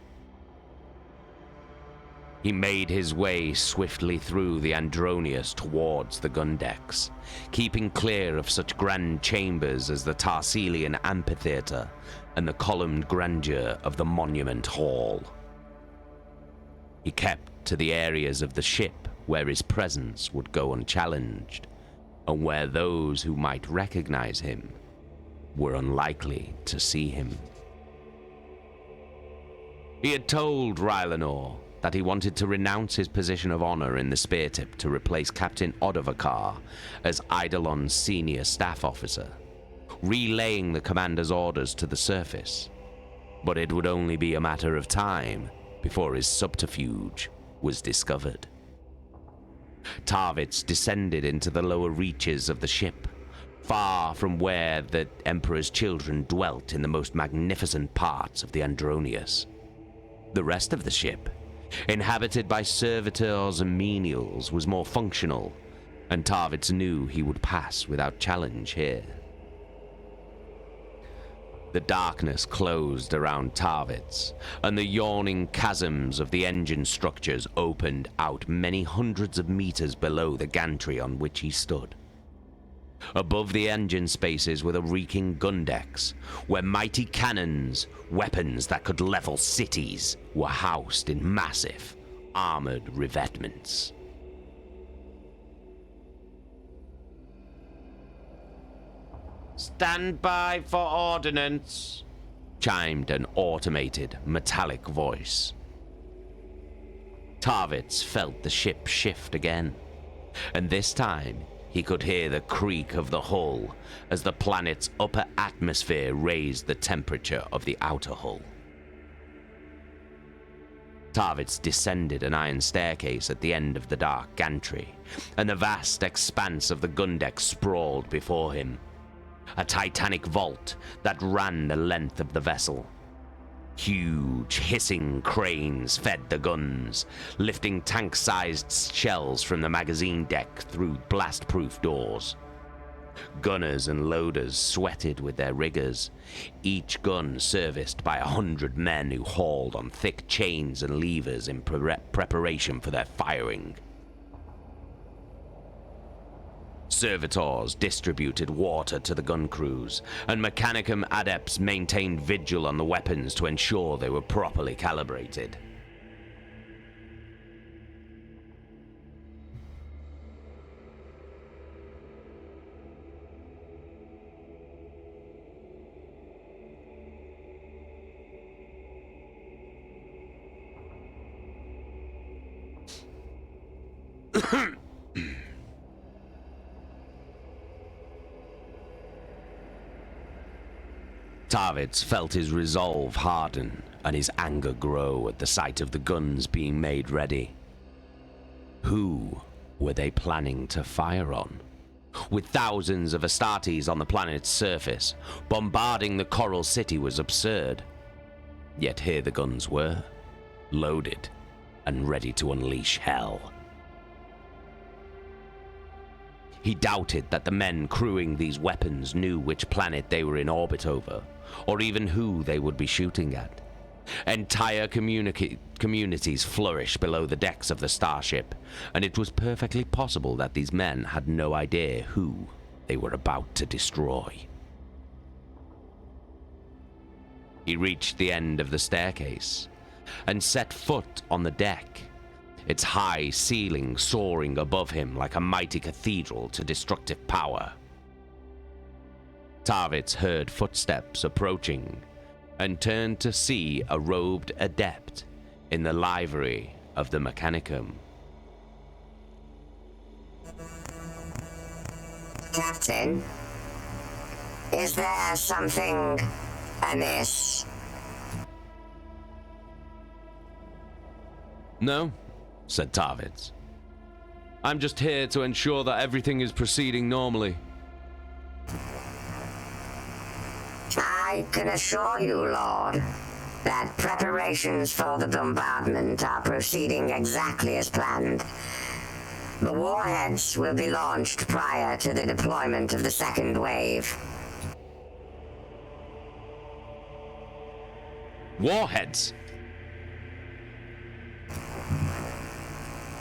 S3: He made his way swiftly through the Andronius towards the gun decks, keeping clear of such grand chambers as the Tarsilian Amphitheater and the columned grandeur of the Monument Hall. He kept to the areas of the ship where his presence would go unchallenged, and where those who might recognize him were unlikely to see him. He had told Rylanor that he wanted to renounce his position of honor in the spear tip to replace Captain Odovakar as Eidolon's senior staff officer, relaying the commander's orders to the surface. But it would only be a matter of time before his subterfuge was discovered. Tarvitz descended into the lower reaches of the ship, far from where the Emperor's children dwelt in the most magnificent parts of the Andronius. The rest of the ship, inhabited by servitors and menials, was more functional, and Tarvitz knew he would pass without challenge here. The darkness closed around Tarvitz, and the yawning chasms of the engine structures opened out many hundreds of meters below the gantry on which he stood. Above the engine spaces were the reeking gun decks, where mighty cannons, weapons that could level cities, were housed in massive, armored revetments.
S2: Stand by for ordnance,
S3: chimed an automated, metallic voice. Tarvitz felt the ship shift again, and this time he could hear the creak of the hull as the planet's upper atmosphere raised the temperature of the outer hull. Tarvitz descended an iron staircase at the end of the dark gantry, and the vast expanse of the gun deck sprawled before him. A titanic vault that ran the length of the vessel. Huge, hissing cranes fed the guns, lifting tank-sized shells from the magazine deck through blast-proof doors. Gunners and loaders sweated with their riggers, each gun serviced by 100 men who hauled on thick chains and levers in preparation for their firing. Servitors distributed water to the gun crews, and Mechanicum adepts maintained vigil on the weapons to ensure they were properly calibrated. Tarvitz felt his resolve harden and his anger grow at the sight of the guns being made ready. Who were they planning to fire on? With thousands of Astartes on the planet's surface, bombarding the Coral City was absurd. Yet here the guns were, loaded and ready to unleash hell. He doubted that the men crewing these weapons knew which planet they were in orbit over, or even who they would be shooting at. Entire communities flourished below the decks of the starship, and it was perfectly possible that these men had no idea who they were about to destroy. He reached the end of the staircase and set foot on the deck, its high ceiling soaring above him like a mighty cathedral to destructive power. Tarvitz heard footsteps approaching and turned to see a robed adept in the livery of the Mechanicum.
S7: Captain, is there something amiss?
S4: No, said Tarvitz. I'm just here to ensure that everything is proceeding normally.
S7: I can assure you, Lord, that preparations for the bombardment are proceeding exactly as planned. The warheads will be launched prior to the deployment of the second wave.
S4: Warheads?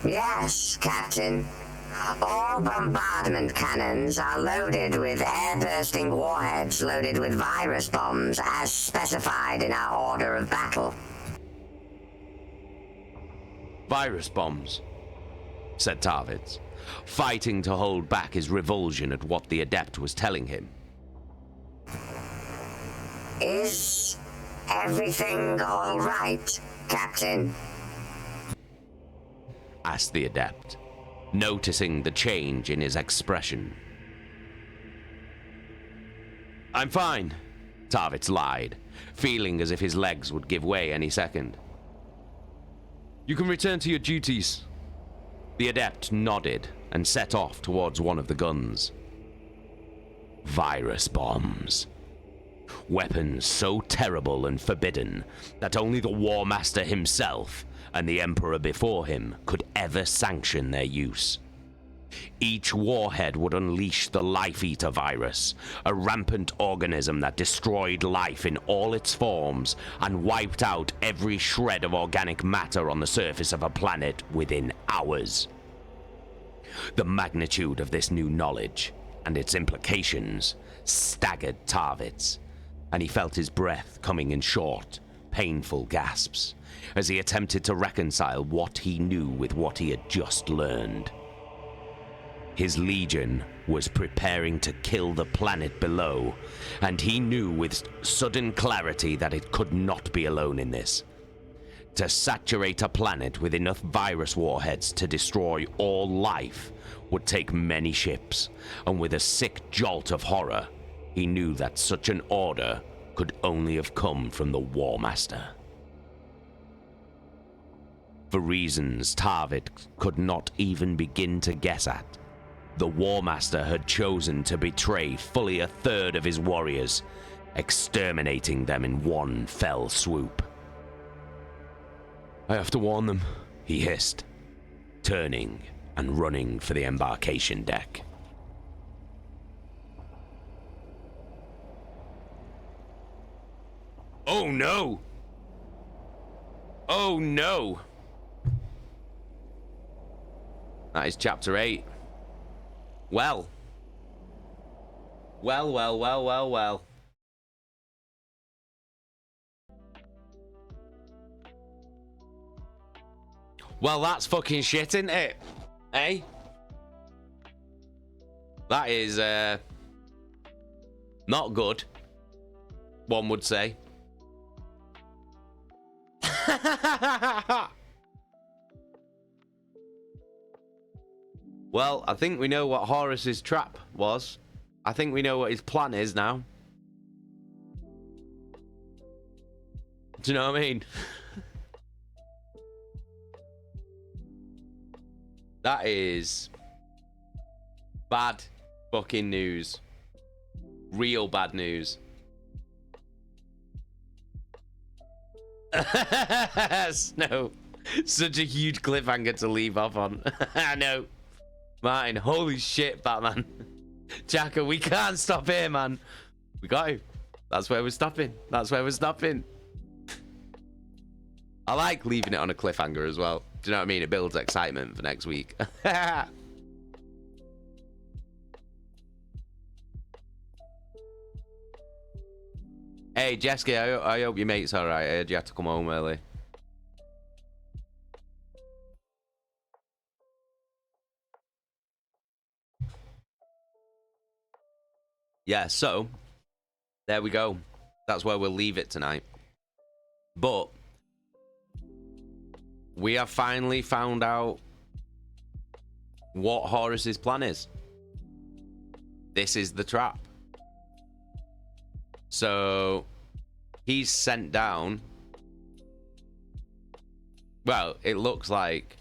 S7: Yes, Captain. All bombardment cannons are loaded with air-bursting warheads loaded with virus bombs as specified in our order of battle.
S4: Virus bombs, said Tarvitz, fighting to hold back his revulsion at what the adept was telling him.
S7: Is everything all right, Captain?
S3: Asked the adept, noticing the change in his expression.
S4: I'm fine,
S3: Tarvitz lied, feeling as if his legs would give way any second.
S4: You can return to your duties.
S3: The adept nodded and set off towards one of the guns. Virus bombs. Weapons so terrible and forbidden that only the War Master himself and the Emperor before him could ever sanction their use. Each warhead would unleash the Life Eater virus, a rampant organism that destroyed life in all its forms and wiped out every shred of organic matter on the surface of a planet within hours. The magnitude of this new knowledge and its implications staggered Tarvitz, and he felt his breath coming in short, painful gasps as he attempted to reconcile what he knew with what he had just learned. His legion was preparing to kill the planet below, and he knew with sudden clarity that it could not be alone in this. To saturate a planet with enough virus warheads to destroy all life would take many ships, and with a sick jolt of horror, he knew that such an order could only have come from the War Master. For reasons Tarvit could not even begin to guess at, the War Master had chosen to betray fully a third of his warriors, exterminating them in one fell swoop.
S4: I have to warn them.
S3: He hissed, turning and running for the embarkation deck.
S2: Oh no! Oh no! That is chapter 8. Well. Well. Well, that's fucking shit, isn't it? Eh? That is, not good, one would say. Well, I think we know what Horus's trap was. I think we know what his plan is now. Do you know what I mean? That is bad fucking news. Real bad news. No. Such a huge cliffhanger to leave off on. I know. Martin, holy shit, Batman. Jacka, we can't stop here, man. We got to. That's where we're stopping. That's where we're stopping. I like leaving it on a cliffhanger as well. Do you know what I mean? It builds excitement for next week. Hey, Jessica, I hope your mate's alright. I heard you had to come home early. Yeah, so there we go. That's where we'll leave it tonight. But we have finally found out what Horus's plan is. This is the trap. So he's sent down. Well, it looks like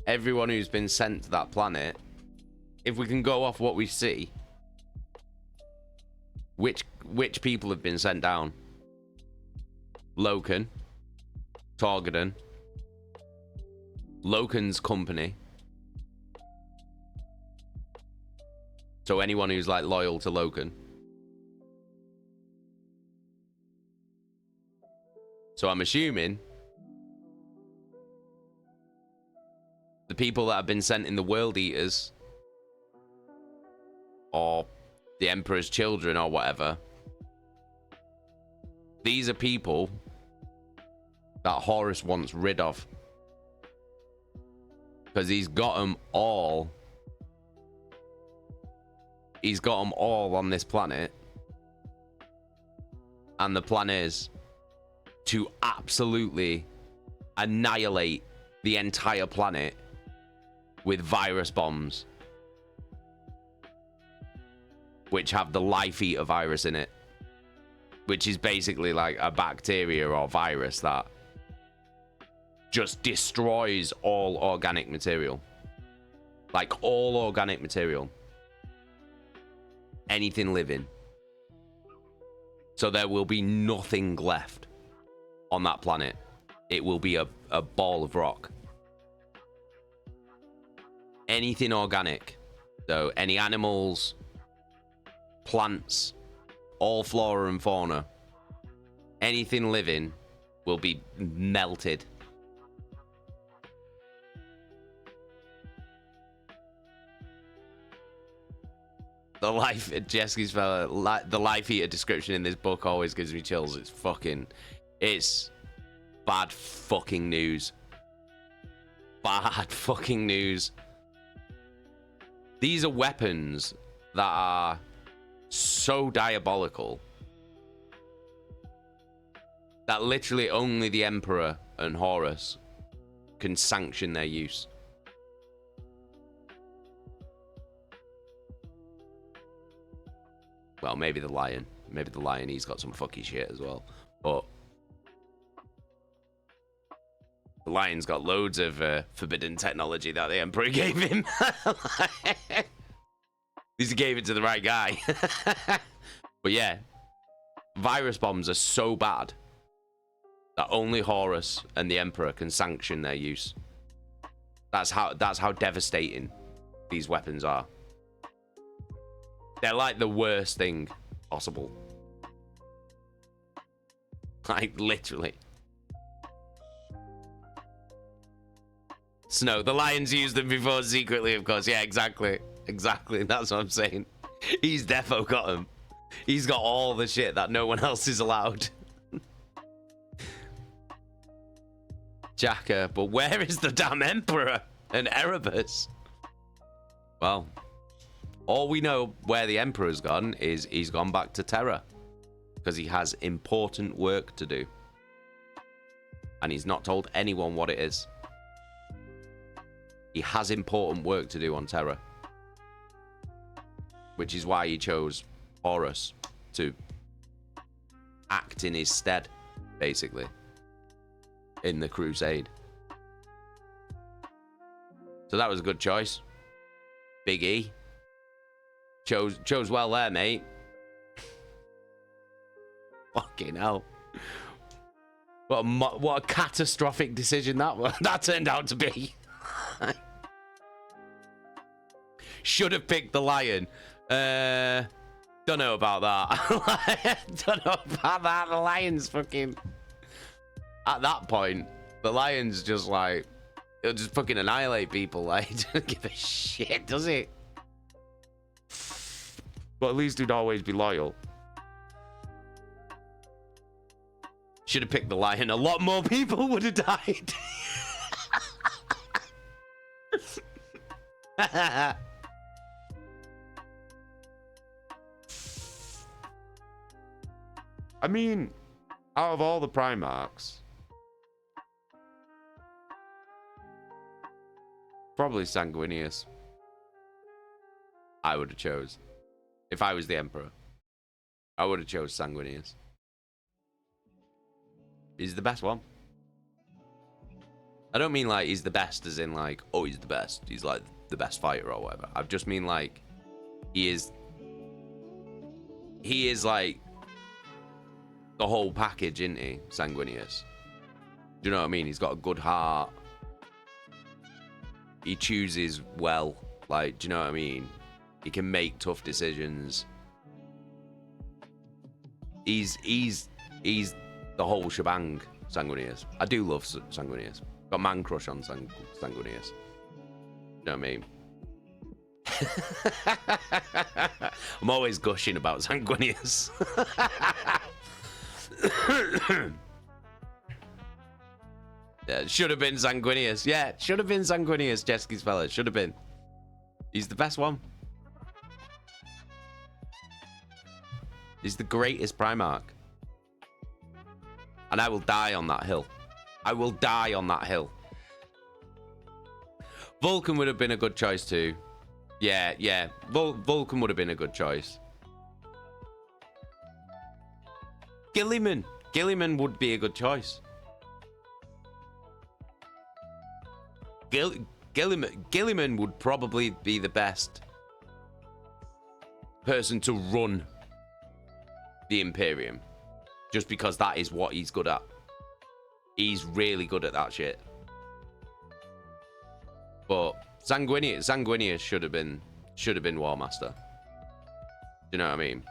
S2: everyone who's been sent to that planet, if we can go off what we see, which people have been sent down? Loken, Targeton, Loken's company. So anyone who's like loyal to Loken. So I'm assuming the people that have been sent in the World Eaters or the Emperor's Children or whatever, these are people that Horus wants rid of. Because he's got them all. He's got them all on this planet. And the plan is to absolutely annihilate the entire planet with virus bombs, which have the life eater virus in it, which is basically like a bacteria or virus that just destroys all organic material. Like all organic material. Anything living. So there will be nothing left on that planet. It will be a ball of rock. Anything organic. So any animals, plants, all flora and fauna, anything living will be melted. The life, Jesky's fella, the life eater description in this book always gives me chills. It's bad fucking news. Bad fucking news. These are weapons that are so diabolical that literally only the Emperor and Horus can sanction their use. Well, maybe the Lion. Maybe the Lion, he's got some fucky shit as well. But the Lion's got loads of forbidden technology that the Emperor gave him. At least he gave it to the right guy. But yeah, virus bombs are so bad that only Horus and the Emperor can sanction their use. That's how devastating these weapons are. They're like the worst thing possible. Like, literally. Snow, the Lions used them before secretly, of course. Yeah, exactly. Exactly, that's what I'm saying. He's defo got them. He's got all the shit that no one else is allowed. Jacker, but where is the damn Emperor and Erebus? Well, all we know where the Emperor's gone is he's gone back to Terra because he has important work to do. And he's not told anyone what it is. He has important work to do on Terra. Which is why he chose Horus to act in his stead, basically, in the crusade. So that was a good choice. Big E. Chose well there, mate. Fucking hell. What a catastrophic decision that turned out to be. Should have picked the Lion. Don't know about that. Don't know about that. The Lion's fucking... At that point, the Lion's just like... It'll just fucking annihilate people. Like, doesn't give a shit, does it? But at least he'd always be loyal. Should have picked the Lion. A lot more people would have died. I mean, out of all the Primarchs, probably Sanguinius. I would have chose. If I was the Emperor, I would have chose Sanguinius. He's the best one. I don't mean like he's the best as in like, oh, he's the best. He's like the best fighter or whatever. I just mean like he is like the whole package, isn't he? Sanguinius. Do you know what I mean? He's got a good heart. He chooses well. Like, do you know what I mean? He can make tough decisions. He's the whole shebang, Sanguinius. I do love Sanguinius. Got man crush on Sanguinius. You know what I mean? I'm always gushing about Sanguinius. Yeah, it should have been Sanguinius. Yeah, it should have been Sanguinius, Jesky's fella. Should have been. He's the best one. He's the greatest Primarch. And I will die on that hill. I will die on that hill. Vulcan would have been a good choice too. Yeah. Vulcan would have been a good choice. Gilliman. Gilliman would be a good choice. Gilliman would probably be the best person to run the Imperium. Just because that is what he's good at. He's really good at that shit. But Sanguinius should have been War Master. Do you know what I mean?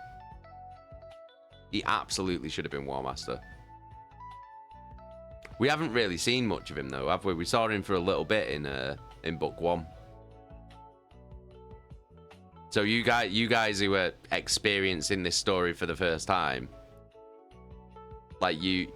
S2: He absolutely should have been War Master. We haven't really seen much of him though, have we? We saw him for a little bit in book 1. So you guys who are experiencing this story for the first time, like you